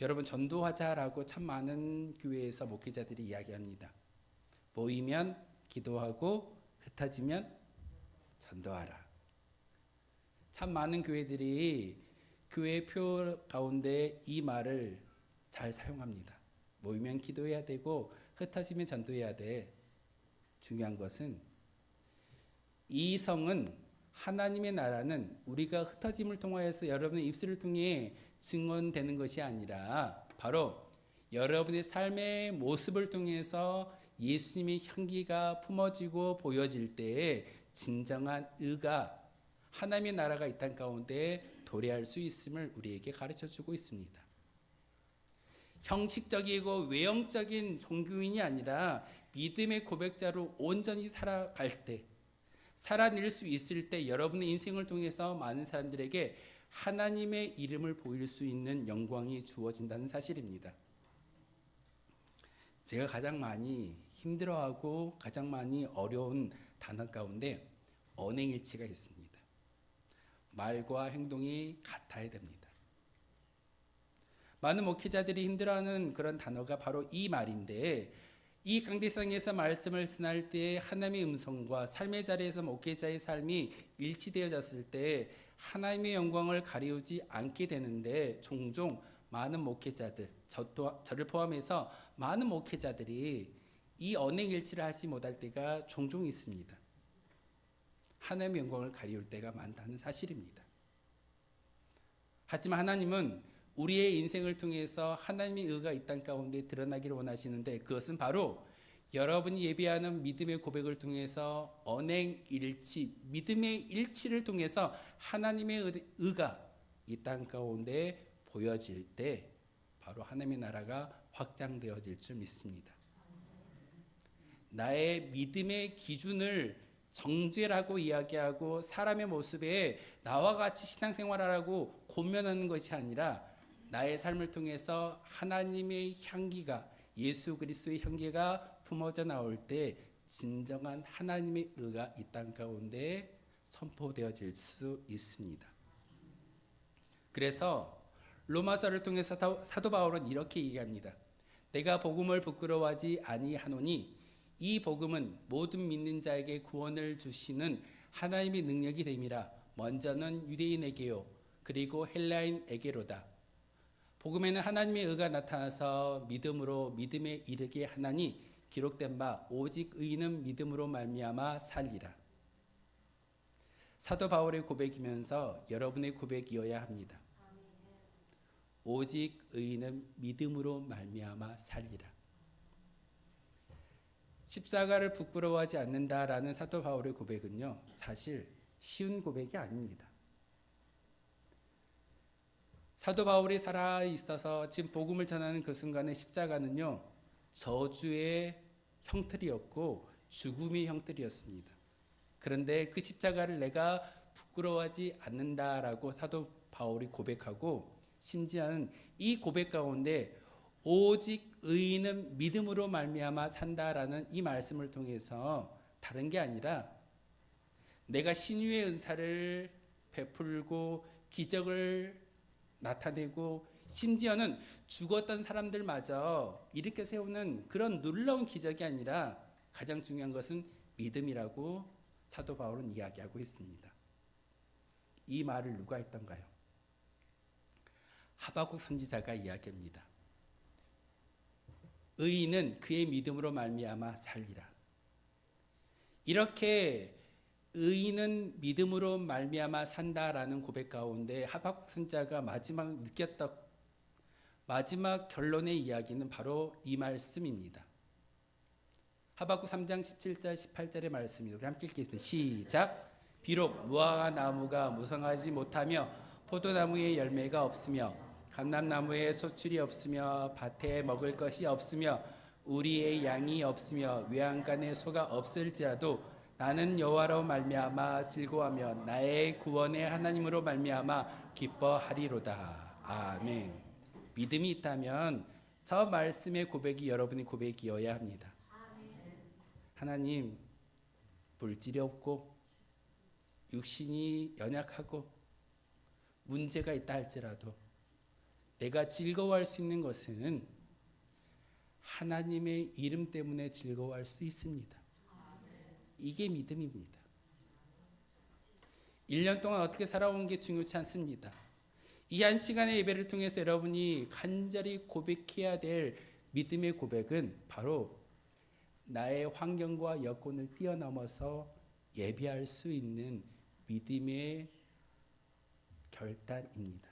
여러분, 전도하자라고 참 많은 교회에서 목회자들이 이야기합니다. 모이면 기도하고 흩어지면 전도하라. 참 많은 교회들이 교회 표 가운데 이 말을 잘 사용합니다. 모이면 기도해야 되고 흩어지면 전도해야 돼. 중요한 것은 이 성은, 하나님의 나라는 우리가 흩어짐을 통하여서 여러분의 입술을 통해 증언되는 것이 아니라 바로 여러분의 삶의 모습을 통해서 예수님의 향기가 품어지고 보여질 때에 진정한 의가, 하나님의 나라가 이 땅 가운데 도래할 수 있음을 우리에게 가르쳐주고 있습니다. 형식적이고 외형적인 종교인이 아니라 믿음의 고백자로 온전히 살아갈 때, 살아낼 수 있을 때 여러분의 인생을 통해서 많은 사람들에게 하나님의 이름을 보일 수 있는 영광이 주어진다는 사실입니다. 제가 가장 많이 힘들어하고 가장 많이 어려운 단어 가운데 언행일치가 있습니다. 말과 행동이 같아야 됩니다. 많은 목회자들이 힘들어하는 그런 단어가 바로 이 말인데, 이 강대상에서 말씀을 전할 때 하나님의 음성과 삶의 자리에서 목회자의 삶이 일치되어졌을 때 하나님의 영광을 가리우지 않게 되는데, 종종 많은 목회자들, 저를 포함해서 많은 목회자들이 이 언행일치를 하지 못할 때가 종종 있습니다. 하나님의 영광을 가리울 때가 많다는 사실입니다. 하지만 하나님은 우리의 인생을 통해서 하나님의 의가 이 땅 가운데 드러나기를 원하시는데, 그것은 바로 여러분이 예배하는 믿음의 고백을 통해서 언행일치, 믿음의 일치를 통해서 하나님의 의가 이 땅 가운데 보여질 때 바로 하나님의 나라가 확장되어질 줄 믿습니다. 나의 믿음의 기준을 정죄라고 이야기하고 사람의 모습에 나와 같이 신앙생활하라고 권면하는 것이 아니라 나의 삶을 통해서 하나님의 향기가, 예수 그리스도의 향기가 품어져 나올 때 진정한 하나님의 의가 이 땅 가운데 선포되어질 수 있습니다. 그래서 로마서를 통해서 사도 바울은 이렇게 얘기합니다. 내가 복음을 부끄러워하지 아니하노니 이 복음은 모든 믿는 자에게 구원을 주시는 하나님의 능력이 됨이라. 먼저는 유대인에게요 그리고 헬라인에게로다. 복음에는 하나님의 의가 나타나서 믿음으로 믿음에 이르게 하나니 기록된 바 오직 의인은 믿음으로 말미암아 살리라. 사도 바울의 고백이면서 여러분의 고백이어야 합니다. 오직 의인은 믿음으로 말미암아 살리라. 십자가를 부끄러워하지 않는다라는 사도 바울의 고백은요, 사실 쉬운 고백이 아닙니다. 사도 바울이 살아 있어서 지금 복음을 전하는 그 순간에 십자가는요, 저주의 형틀이었고 죽음의 형틀이었습니다. 그런데 그 십자가를 내가 부끄러워하지 않는다라고 사도 바울이 고백하고, 심지어는 이 고백 가운데 오직 의인은 믿음으로 말미암아 산다라는 이 말씀을 통해서 다른 게 아니라 내가 신유의 은사를 베풀고 기적을 나타내고 심지어는 죽었던 사람들마저 일으켜 세우는 그런 놀라운 기적이 아니라 가장 중요한 것은 믿음이라고 사도 바울은 이야기하고 있습니다. 이 말을 누가 했던가요? 하박국 선지자가 이야기합니다. 의인은 그의 믿음으로 말미암아 살리라. 이렇게 의인은 믿음으로 말미암아 산다라는 고백 가운데 하박국 선지자가 마지막 결론의 이야기는 바로 이 말씀입니다. 하박국 3장 17절 18절의 말씀입니다. 우리 함께 읽겠습니다. 시작. 비록 무화과 나무가 무성하지 못하며 포도나무에 열매가 없으며 감람나무에 소출이 없으며 밭에 먹을 것이 없으며 우리의 양이 없으며 외양간에 소가 없을지라도 나는 여호와로 말미암아 즐거워하며 나의 구원의 하나님으로 말미암아 기뻐하리로다. 아멘. 믿음이 있다면 저 말씀의 고백이 여러분의 고백이어야 합니다. 하나님, 물질이 없고 육신이 연약하고 문제가 있다 할지라도 내가 즐거워할 수 있는 것은 하나님의 이름 때문에 즐거워할 수 있습니다. 이게 믿음입니다. 1년 동안 어떻게 살아온 게 중요치 않습니다. 이 한 시간의 예배를 통해서 여러분이 간절히 고백해야 될 믿음의 고백은 바로 나의 환경과 여건을 뛰어넘어서 예배할 수 있는 믿음의 결단입니다.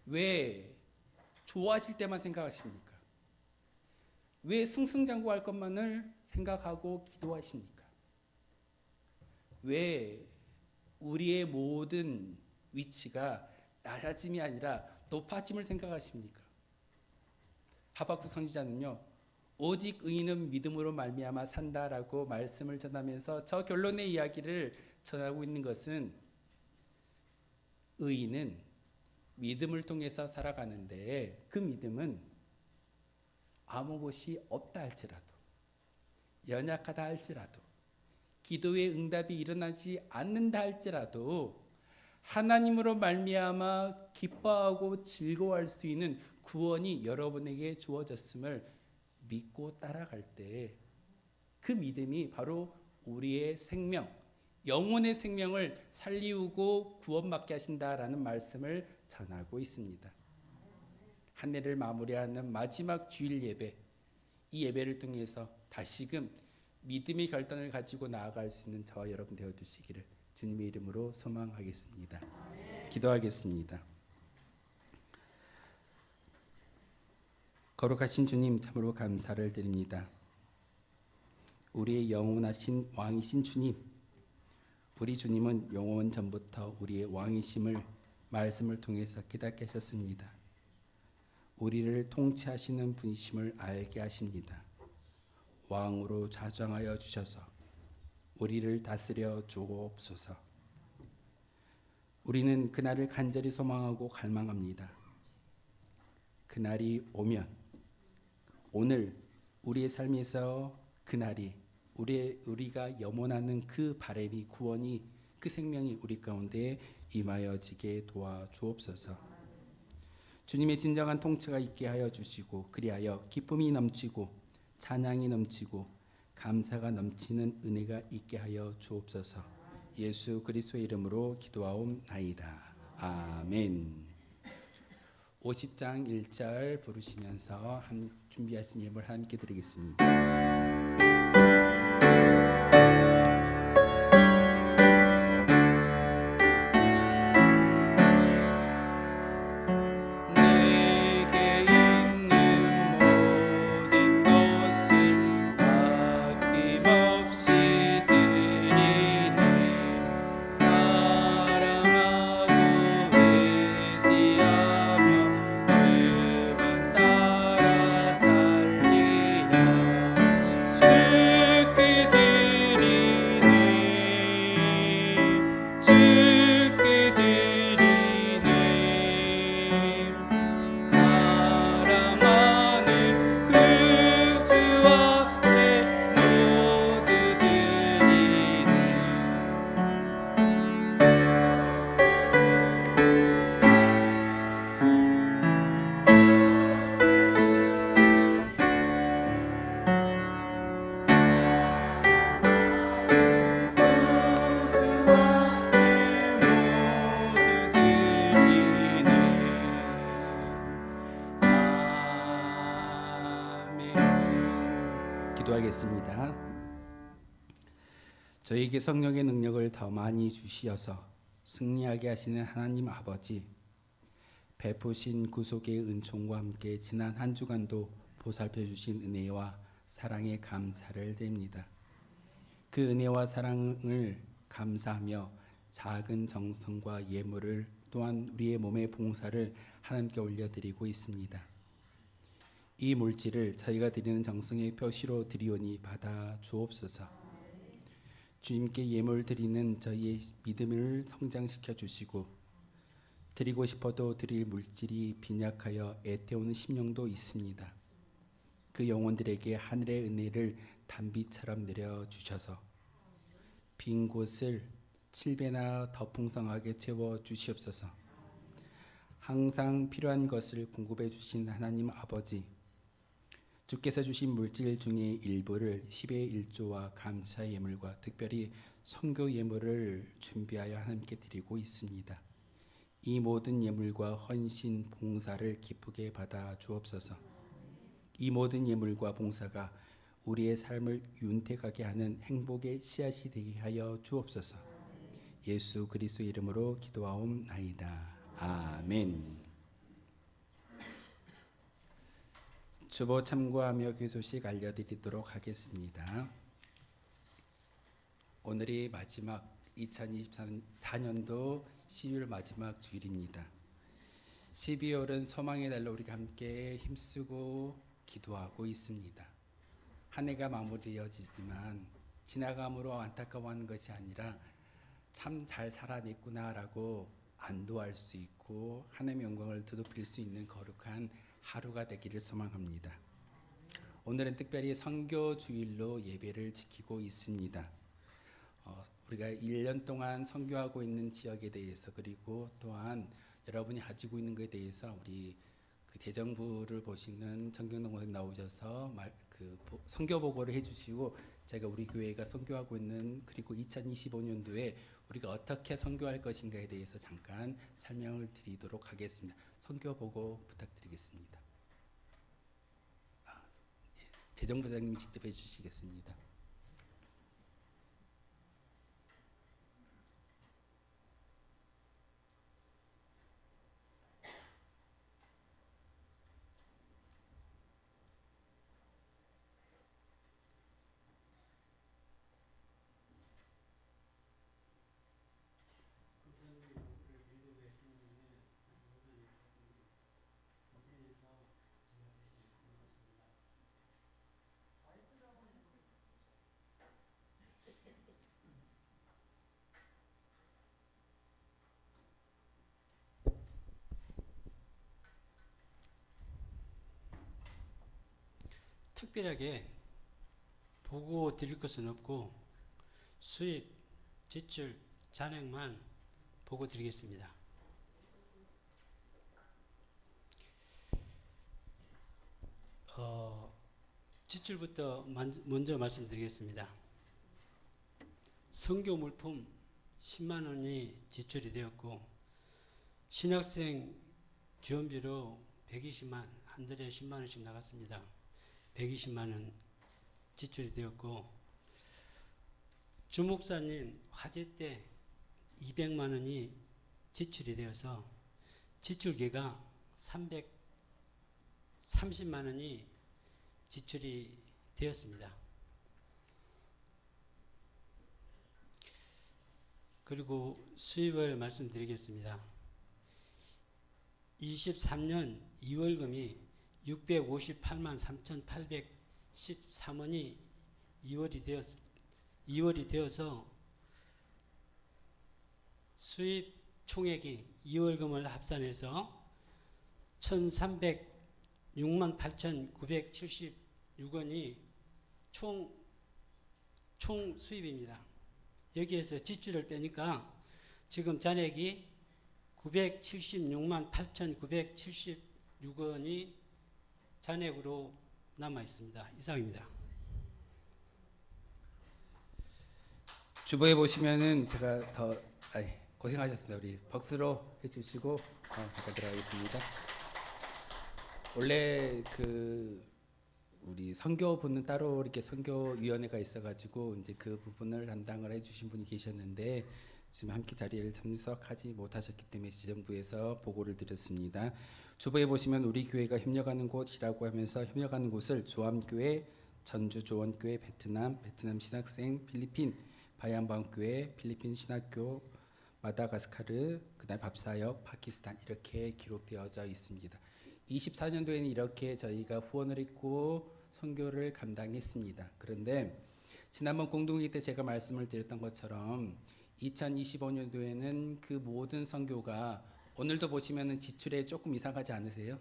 왜 좋아질 때만 생각하십니까? 왜 승승장구할 것만을 생각하고 기도하십니까? 왜 우리의 모든 위치가 낮아짐이 아니라 높아짐을 생각하십니까? 하박국 선지자는요, 오직 의인은 믿음으로 말미암아 산다라고 말씀을 전하면서 저 결론의 이야기를 전하고 있는 것은 의인은 믿음을 통해서 살아가는데 그 믿음은 아무 곳이 없다 할지라도 연약하다 할지라도 기도의 응답이 일어나지 않는다 할지라도 하나님으로 말미암아 기뻐하고 즐거워할 수 있는 구원이 여러분에게 주어졌음을 믿고 따라갈 때 그 믿음이 바로 우리의 생명, 영혼의 생명을 살리우고 구원받게 하신다라는 말씀을 전하고 있습니다. 한 해를 마무리하는 마지막 주일 예배, 이 예배를 통해서 다시금 믿음의 결단을 가지고 나아갈 수 있는 저와 여러분 되어주시기를 주님의 이름으로 소망하겠습니다. 기도하겠습니다. 거룩하신 주님, 참으로 감사를 드립니다. 우리의 영원하신 왕이신 주님, 우리 주님은 영원 전부터 우리의 왕이심을 말씀을 통해서 깨닫게 하셨습니다. 우리를 통치하시는 분이심을 알게 하십니다. 왕으로 좌정하여 주셔서 우리를 다스려 주옵소서. 우리는 그날을 간절히 소망하고 갈망합니다. 그날이 오면 오늘 우리의 삶에서 그날이 우리가 염원하는 그 바람이 구원이 그 생명이 우리 가운데 임하여지게 도와주옵소서. 주님의 진정한 통치가 있게 하여 주시고 그리하여 기쁨이 넘치고 찬양이 넘치고 감사가 넘치는 은혜가 있게 하여 주옵소서. 예수 그리스도의 이름으로 기도하옵나이다. 아멘. 50장 1절 부르시면서 준비하신 예물 함께 드리겠습니다. 기도하겠습니다. 저에게 성령의 능력을 더 많이 주시어서 승리하게 하시는 하나님 아버지, 베푸신 구속의 은총과 함께 지난 한 주간도 보살펴 주신 은혜와 사랑에 감사를 드립니다. 그 은혜와 사랑을 감사하며 작은 정성과 예물을 또한 우리의 몸의 봉사를 하나님께 올려드리고 있습니다. 이 물질을 저희가 드리는 정성의 표시로 드리오니 받아 주옵소서. 주님께 예물 드리는 저희의 믿음을 성장시켜 주시고 드리고 싶어도 드릴 물질이 빈약하여 애태우는 심령도 있습니다. 그 영혼들에게 하늘의 은혜를 단비처럼 내려주셔서 빈 곳을 7배나 더 풍성하게 채워 주시옵소서. 항상 필요한 것을 공급해 주신 하나님 아버지, 주께서 주신 물질 중에 일부를 10의 1조와 감사 예물과 특별히 선교 예물을 준비하여 하나님께 드리고 있습니다. 이 모든 예물과 헌신, 봉사를 기쁘게 받아 주옵소서. 이 모든 예물과 봉사가 우리의 삶을 윤택하게 하는 행복의 씨앗이 되게 하여 주옵소서. 예수 그리스도의 이름으로 기도하옵나이다. 아멘. 주보 참고하며 교회 소식 알려드리도록 하겠습니다. 오늘이 마지막 2024년도 12월 마지막 주일입니다. 12월은 소망의 달로 우리가 함께 힘쓰고 기도하고 있습니다. 한 해가 마무리되어지지만 지나감으로 안타까워하는 것이 아니라 참 잘 살아냈구나라고 안도할 수 있고 하나님의 영광을 되돌릴 수 있는 거룩한 하루가 되기를 소망합니다. 오늘은 특별히 선교 주일로 예배를 지키고 있습니다. 우리가 1년 동안 선교하고 있는 지역에 대해서 그리고 또한 여러분이 가지고 있는 것에 대해서 우리 그 대정부를 보시는 정경동 목사님 나오셔서 선교 보고를 해주시고 제가 우리 교회가 선교하고 있는 그리고 2025년도에 우리가 어떻게 선교할 것인가에 대해서 잠깐 설명을 드리도록 하겠습니다. 선교 보고 부탁드리겠습니다. 대정부장님이 직접 해주시겠습니다. 특별하게 보고 드릴 것은 없고 수입, 지출, 잔액만 보고 드리겠습니다. 지출부터 먼저 말씀드리겠습니다. 선교 물품 10만 원이 지출이 되었고 신학생 지원비로 120만, 한 달에 10만 원씩 나갔습니다. 120만 원 지출이 되었고 주목사님 화재 때 200만 원이 지출이 되어서 지출계가 330만 원이 지출이 되었습니다. 그리고 수입을 말씀드리겠습니다. 23년 2월금이 658만 3,813원이 2월이 되어서 수입 총액이 2월금을 합산해서 1,306만 8,976원이 총 수입입니다. 여기에서 지출을 빼니까 지금 잔액이 976만 8,976원이 잔액으로 남아 있습니다. 이상입니다. 주보에 보시면은 제가 고생하셨습니다. 우리 박수로 해주시고 잠깐 들어가겠습니다. 원래 우리 선교부는 따로 이렇게 선교위원회가 있어가지고 이제 그 부분을 담당을 해주신 분이 계셨는데 지금 함께 자리를 참석하지 못하셨기 때문에 지정부에서 보고를 드렸습니다. 주보에 보시면 우리 교회가 협력하는 곳이라고 하면서 협력하는 곳을 조암교회, 전주 조원교회, 베트남 신학생, 필리핀 바이안방교회, 필리핀 신학교, 마다가스카르, 그다음 밥사역, 파키스탄 이렇게 기록되어져 있습니다. 24년도에는 이렇게 저희가 후원을 했고 선교를 감당했습니다. 그런데 지난번 공동회의 때 제가 말씀을 드렸던 것처럼 2025년도에는 그 모든 선교가 오늘도 보시면은 지출에 조금 이상하지 않으세요?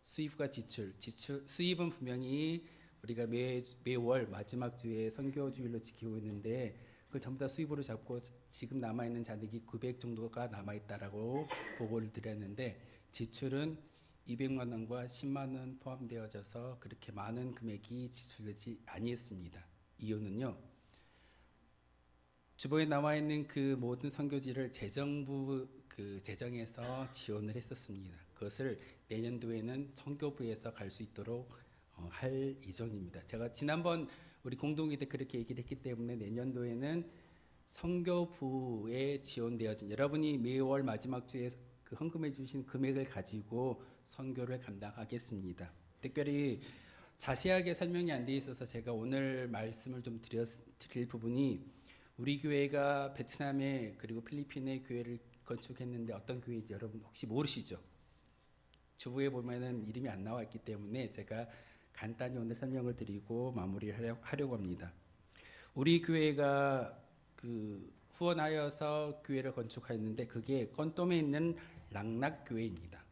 수입과 지출, 수입은 분명히 우리가 매월 마지막 주에 선교 주일로 지키고 있는데 그걸 전부 다 수입으로 잡고 지금 남아 있는 잔액이 900 정도가 남아 있다라고 보고를 드렸는데 지출은 200만 원과 10만 원 포함되어져서 그렇게 많은 금액이 지출되지 아니했습니다. 이유는요. 주보에 나와 있는 그 모든 선교지를 재정부 그 재정에서 지원을 했었습니다. 그것을 내년도에는 선교부에서 갈 수 있도록 할 예정입니다. 제가 지난번 우리 공동회 때 그렇게 얘기를 했기 때문에 내년도에는 선교부에 지원되어진 여러분이 매월 마지막 주에 그 헌금해 주신 금액을 가지고 선교를 감당하겠습니다. 특별히 자세하게 설명이 안 돼 있어서 제가 오늘 말씀을 좀 드릴 부분이 우리 교회가 베트남에 그리고 필리핀에 교회를 건축했는데 어떤 교회인지 여러분 혹시 모르시죠? 주부에 보면은 이름이 안 나와 있기 때문에 제가 간단히 오늘 설명을 드리고 마무리를 하려고 합니다. 우리 교회가 그 후원하여서 교회를 건축하였는데 그게 건돔에 있는 랑락교회입니다.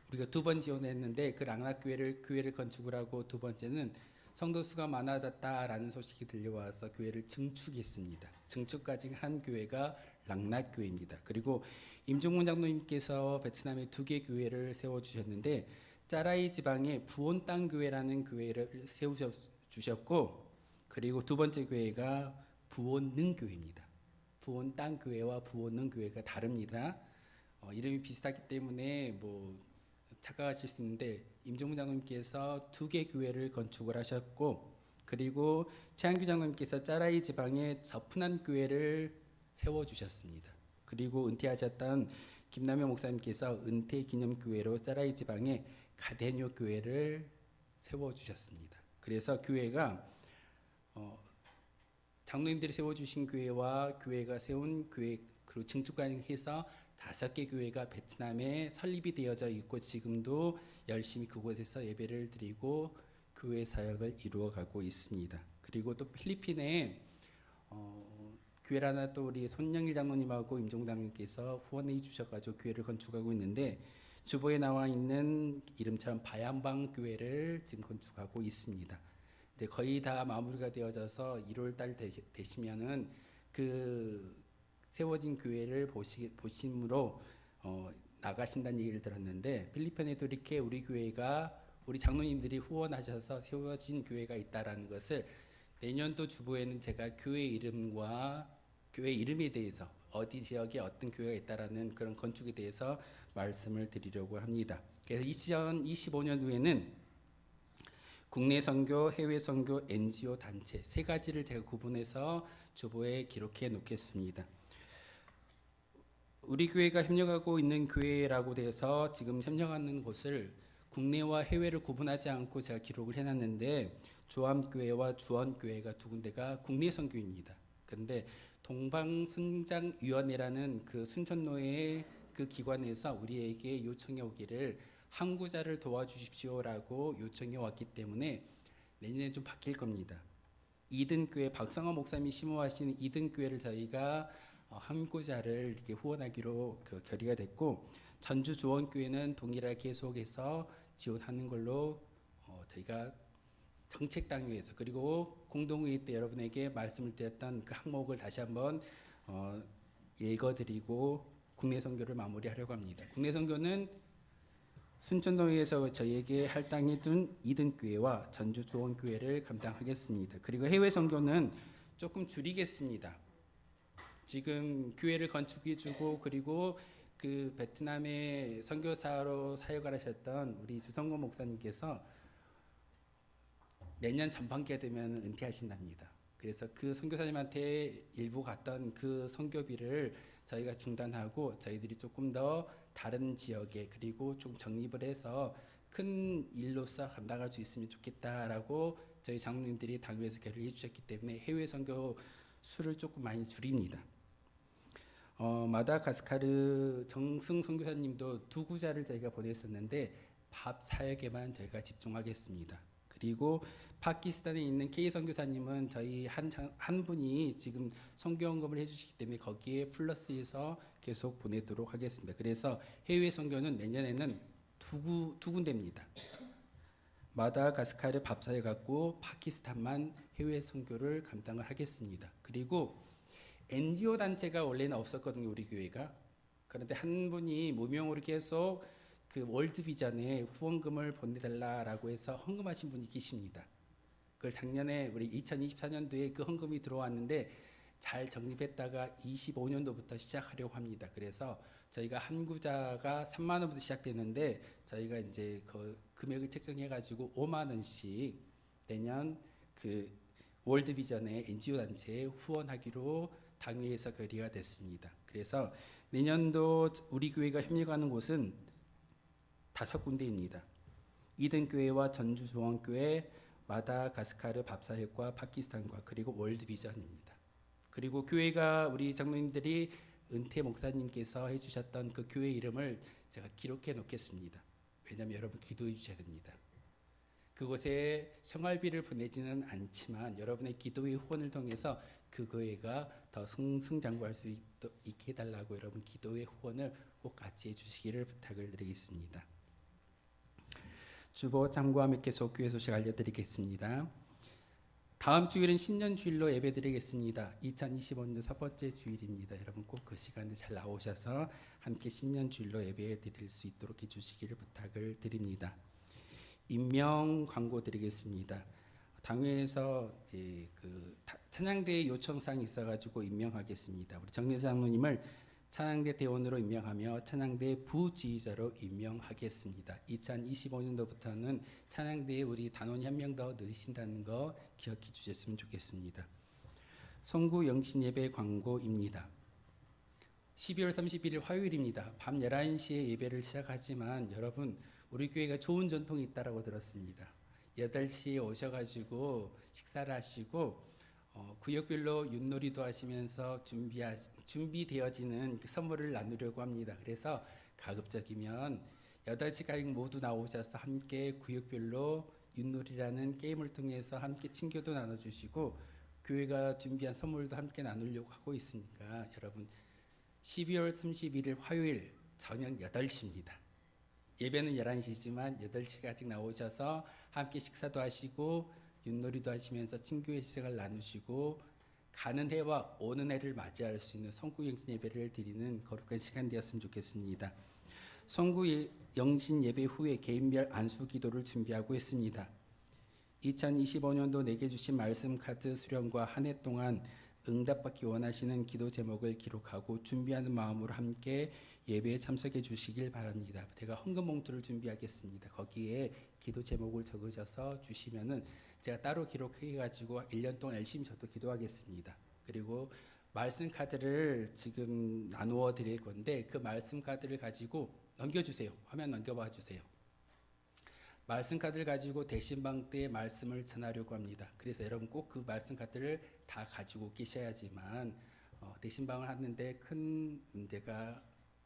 우리가 두 번 지원했는데 그 랑락교회를 건축을 하고 두 번째는 성도 수가 많아졌다라는 소식이 들려와서 교회를 증축했습니다. 증축까지 한 교회가 랑락교회입니다. 그리고 임종문 장로님께서 베트남에 2개 교회를 세워주셨는데 짜라이 지방에 부온땅 교회라는 교회를 세워주셨고 그리고 두 번째 교회가 부온능 교회입니다. 부온땅 교회와 부온능 교회가 다릅니다. 이름이 비슷하기 때문에 뭐 착각하실 수 있는데 임종문 장로님께서 2개 교회를 건축을 하셨고 그리고 최한규 장로님께서 짜라이 지방에 저푼한 교회를 세워주셨습니다. 그리고 은퇴하셨던 김남현 목사님께서 은퇴 기념교회로 짜라이 지방에 가데뇨 교회를 세워주셨습니다. 그래서 교회가 장로님들이 세워주신 교회와 교회가 세운 교회 그리고 증축가능해서 5개 교회가 베트남에 설립이 되어져 있고 지금도 열심히 그곳에서 예배를 드리고 교회 사역을 이루어가고 있습니다. 그리고 또 필리핀에 교회를 하나 또 우리 손영일 장로님하고 임종장님께서 후원해 주셔가지고 교회를 건축하고 있는데 주보에 나와 있는 이름처럼 바양방 교회를 지금 건축하고 있습니다. 이제 거의 다 마무리가 되어져서 1월 달 되시면은 그 세워진 교회를 보심으로 나가신다는 얘기를 들었는데 필리핀에도 이렇게 우리 교회가 우리 장로님들이 후원하셔서 세워진 교회가 있다라는 것을 내년도 주보에는 제가 교회 이름과 교회 이름에 대해서 어디 지역에 어떤 교회가 있다라는 그런 건축에 대해서 말씀을 드리려고 합니다. 그래서 2025년도에는 국내 선교, 해외 선교, NGO 단체 3가지를 제가 구분해서 주보에 기록해 놓겠습니다. 우리 교회가 협력하고 있는 교회라고 돼서 지금 협력하는 곳을 국내와 해외를 구분하지 않고 제가 기록을 해놨는데 조암교회와 주원교회가 2군데가 국내 선교입니다. 그런데 동방순장위원회라는 그 순천로의 그 기관에서 우리에게 요청해 오기를 항구자를 도와주십시오라고 요청해 왔기 때문에 내년에 좀 바뀔 겁니다. 이든교회 박성호 목사님이 심호하신 이든교회를 저희가 항구자를 이렇게 후원하기로 결의가 됐고 전주 조원교회는 동일하게 계속해서 지원하는 걸로 저희가 정책당위에서 그리고 공동회의 때 여러분에게 말씀을 드렸던 그 항목을 다시 한번 읽어드리고 국내 선교를 마무리하려고 합니다. 국내 선교는 순천동에서 저희에게 할당해 둔 이든교회와 전주 조원교회를 감당하겠습니다. 그리고 해외 선교는 조금 줄이겠습니다. 지금 교회를 건축해주고 그리고 그 베트남의 선교사로 사역을 하셨던 우리 주성곤 목사님께서 내년 전반기가 되면 은퇴하신답니다. 그래서 그 선교사님한테 일부 갔던 그 선교비를 저희가 중단하고 저희들이 조금 더 다른 지역에 그리고 좀 정립을 해서 큰 일로서 감당할 수 있으면 좋겠다라고 저희 장로님들이 당회에서 결의해 주셨기 때문에 해외 선교 수를 조금 많이 줄입니다. 마다가스카르 정승 선교사님도 두 구자를 저희가 보냈었는데 밥 사역에만 저희가 집중하겠습니다. 그리고 파키스탄에 있는 K 선교사님은 저희 한 분이 지금 선교헌금을 해주시기 때문에 거기에 플러스해서 계속 보내도록 하겠습니다. 그래서 해외 선교는 내년에는 두 군데입니다. 마다가스카르 밥 사역 갖고 파키스탄만 해외 선교를 감당을 하겠습니다. 그리고 NGO 단체가 원래는 없었거든요, 우리 교회가. 그런데 한 분이 무명으로 계속 그 월드비전에 후원금을 보내달라라고 해서 헌금하신 분이 계십니다. 그걸 작년에 우리 2024년도에 그 헌금이 들어왔는데 잘 정립했다가 25년도부터 시작하려고 합니다. 그래서 저희가 한 구자가 3만 원부터 시작됐는데 저희가 이제 그 금액을 책정해가지고 5만 원씩 내년 그 월드비전의 NGO 단체에 후원하기로 당회에서 결의가 됐습니다. 그래서 내년도 우리 교회가 협력하는 곳은 5군데입니다. 이든교회와 전주중앙교회, 마다가스카르 밥사역과 파키스탄과 그리고 월드비전입니다. 그리고 교회가 우리 장로님들이 은퇴 목사님께서 해주셨던 그 교회 이름을 제가 기록해 놓겠습니다. 왜냐하면 여러분 기도해 주셔야 됩니다. 그곳에 생활비를 보내지는 않지만 여러분의 기도의 후원을 통해서 그 교회가 더 승승장구할 수 있게 해달라고 여러분 기도의 후원을 꼭 같이 해주시기를 부탁을 드리겠습니다. 주보 참고와 몇 계속 교회 소식 알려드리겠습니다. 다음 주일은 신년주일로 예배드리겠습니다. 2025년 첫 번째 주일입니다. 여러분 꼭 그 시간에 잘 나오셔서 함께 신년주일로 예배드릴 수 있도록 해주시기를 부탁을 드립니다. 임명 광고 드리겠습니다. 당회에서 이제 그 찬양대 요청사항이 있어가지고 임명하겠습니다. 우리 정례 장로님을 찬양대 대원으로 임명하며 찬양대 부지휘자로 임명하겠습니다. 2025년도부터는 찬양대에 우리 단원이 한 명 더 넣으신다는 거 기억해 주셨으면 좋겠습니다. 송구 영신예배 광고입니다. 12월 31일 화요일입니다. 밤 11시에 예배를 시작하지만 여러분 우리 교회가 좋은 전통이 있다고 들었습니다. 8시에 오셔가지고 식사를 하시고 구역별로 윷놀이도 하시면서 준비되어지는 그 선물을 나누려고 합니다. 그래서 가급적이면 8시 가량 모두 나오셔서 함께 구역별로 윷놀이라는 게임을 통해서 함께 친교도 나눠주시고 교회가 준비한 선물도 함께 나누려고 하고 있으니까 여러분 12월 31일 화요일 저녁 8시입니다. 예배는 11시지만 8시까지 나오셔서 함께 식사도 하시고 윷놀이도 하시면서 친교의 시간을 나누시고 가는 해와 오는 해를 맞이할 수 있는 성구영신 예배를 드리는 거룩한 시간 되었으면 좋겠습니다. 성구영신 예배 후에 개인별 안수 기도를 준비하고 있습니다. 2025년도 내게 주신 말씀 카드 수령과 한 해 동안 응답받기 원하시는 기도 제목을 기록하고 준비하는 마음으로 함께 예배에 참석해 주시길 바랍니다. 제가 헌금 봉투를 준비하겠습니다. 거기에 기도 제목을 적으셔서 주시면은 제가 따로 기록해 가지고 1년 동안 열심히 저도 기도하겠습니다. 그리고 말씀 카드를 지금 나누어 드릴 건데 그 말씀 카드를 가지고 넘겨주세요. 화면 넘겨봐 주세요. 말씀 카드를 가지고 대신방 때 말씀을 전하려고 합니다. 그래서 여러분 꼭 그 말씀 카드를 다 가지고 계셔야지만 대신방을 하는데 큰 문제가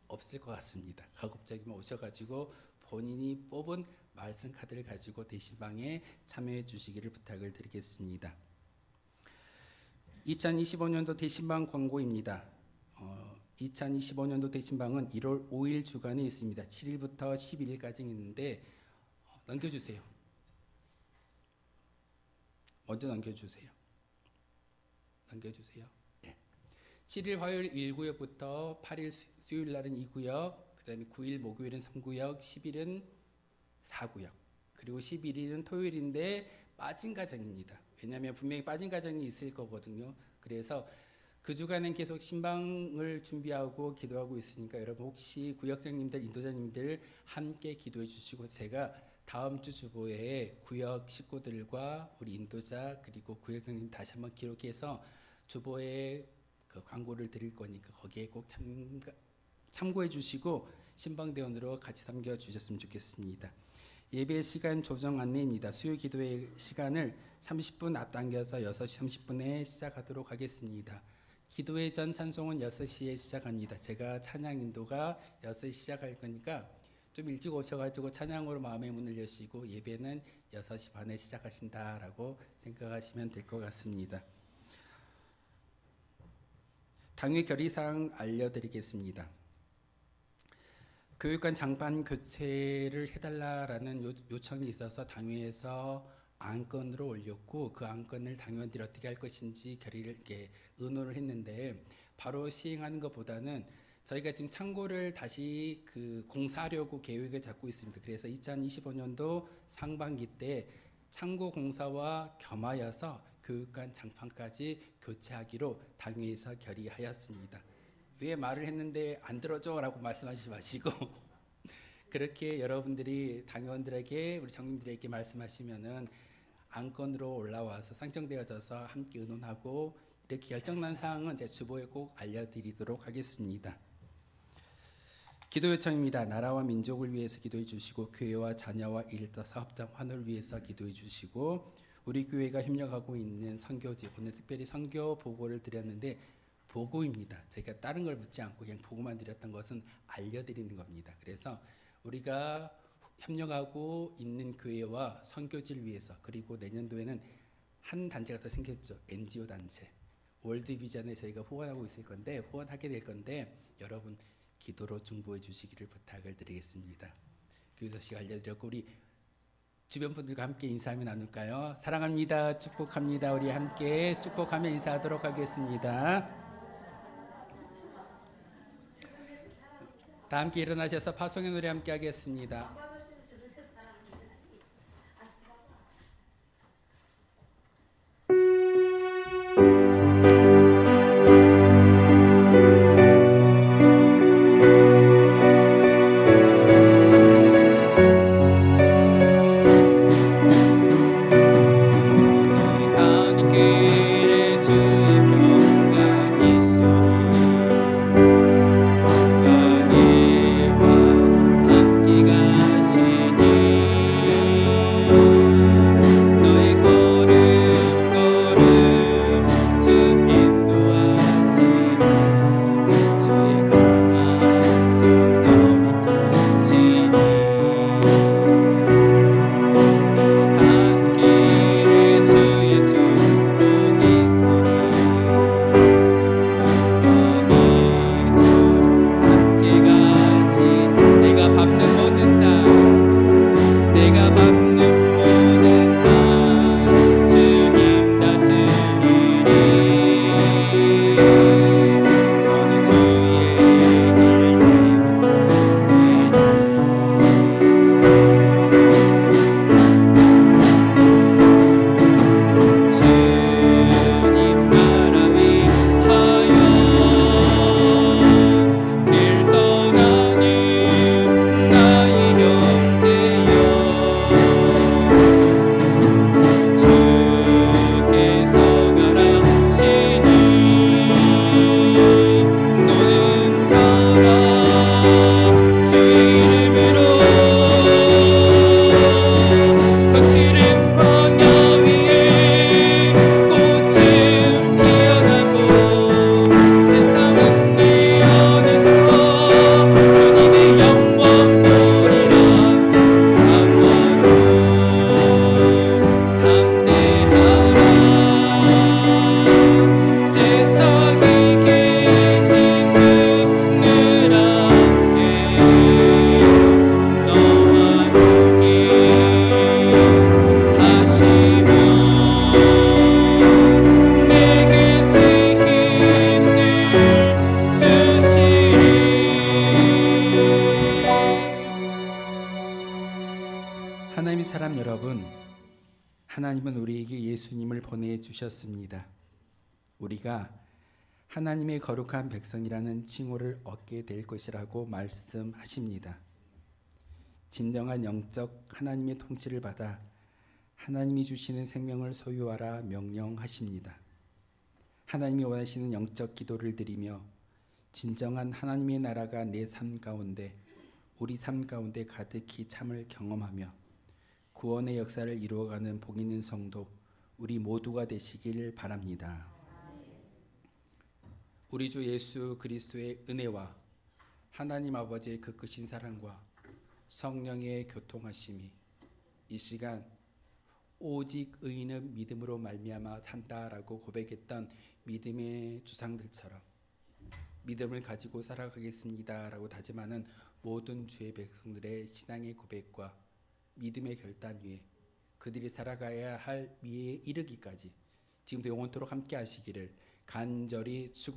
없을 것 같습니다. 가급적이면 오셔가지고 본인이 뽑은 말씀 카드를 가지고 대신방에 참여해 주시기를 부탁을 드리겠습니다. 2025년도 대신방 광고입니다. 2025년도 대신방은 1월 5일 주간에 있습니다. 7일부터 11일까지 있는데 넘겨주세요. 먼저 넘겨주세요. 넘겨주세요. 네. 7일 화요일 1구역부터 8일 수요일 날은 2구역, 그 다음에 9일 목요일은 3구역, 10일은 4구역, 그리고 11일은 토요일인데 빠진 가정입니다. 왜냐하면 분명히 빠진 가정이 있을 거거든요. 그래서 그 주간은 계속 신방을 준비하고 기도하고 있으니까 여러분 혹시 구역장님들, 인도자님들 함께 기도해 주시고 제가 다음 주 주보에 구역 식구들과 우리 인도자 그리고 구역장님 다시 한번 기록해서 주보에 그 광고를 드릴 거니까 거기에 꼭 참고해 주시고 신방대원으로 같이 섬겨 주셨으면 좋겠습니다. 예배 시간 조정 안내입니다. 수요 기도의 시간을 30분 앞당겨서 6시 30분에 시작하도록 하겠습니다. 기도회 전 찬송은 6시에 시작합니다. 제가 찬양 인도가 6시 시작할 거니까 좀 일찍 오셔가지고 찬양으로 마음의 문을 여시고 예배는 6시 반에 시작하신다라고 생각하시면 될 것 같습니다. 당회 결의사항 알려드리겠습니다. 교육관 장반 교체를 해달라라는 요청이 있어서 당회에서 안건으로 올렸고 그 안건을 당원들이 어떻게 할 것인지 의논을 했는데 바로 시행하는 것보다는 저희가 지금 창고를 다시 공사하려고 계획을 잡고 있습니다. 그래서 2025년도 상반기 때 창고 공사와 겸하여서 교육관 장판까지 교체하기로 당회에서 결의하였습니다. 왜 말을 했는데 안 들어줘 라고 말씀하시지 마시고 그렇게 여러분들이 당원들에게 우리 청님들에게 말씀하시면은 안건으로 올라와서 상정되어져서 함께 의논하고 이렇게 결정난 사항은 제 주보에 꼭 알려드리도록 하겠습니다. 기도 요청입니다. 나라와 민족을 위해서 기도해 주시고 교회와 자녀와 일터 사업장 환호를 위해서 기도해 주시고 우리 교회가 협력하고 있는 선교지 오늘 특별히 선교 보고를 드렸는데 보고입니다. 제가 다른 걸 묻지 않고 그냥 보고만 드렸던 것은 알려드리는 겁니다. 그래서 우리가 협력하고 있는 교회와 선교지를 위해서 그리고 내년도에는 한 단체가 더 생겼죠. NGO 단체. 월드비전에 저희가 후원하고 있을 건데 후원하게 될 건데 여러분 기도로 중보해 주시기를 부탁을 드리겠습니다. 교회 소식 알려드렸고 우리 주변 분들과 함께 인사 한번 나눌까요? 사랑합니다. 축복합니다. 우리 함께 축복하며 인사하도록 하겠습니다. 다 함께 일어나셔서 파송의 노래 함께 하겠습니다. 하나님의 사람 여러분, 하나님은 우리에게 예수님을 보내주셨습니다. 우리가 하나님의 거룩한 백성이라는 칭호를 얻게 될 것이라고 말씀하십니다. 진정한 영적 하나님의 통치를 받아 하나님이 주시는 생명을 소유하라 명령하십니다. 하나님이 원하시는 영적 기도를 드리며 진정한 하나님의 나라가 내 삶 가운데, 우리 삶 가운데 가득히 참을 경험하며 구원의 역사를 이루어가는 복 있는 성도 우리 모두가 되시길 바랍니다. 우리 주 예수 그리스도의 은혜와 하나님 아버지의 그 크신 사랑과 성령의 교통하심이 이 시간 오직 의인은 믿음으로 말미암아 산다라고 고백했던 믿음의 주상들처럼 믿음을 가지고 살아가겠습니다라고 다짐하는 모든 주의 백성들의 신앙의 고백과 믿음의 결단 위에 그들이 살아가야 할 미에 이르기까지 지금도 영원토록 함께 하시기를 간절히 축원합니다.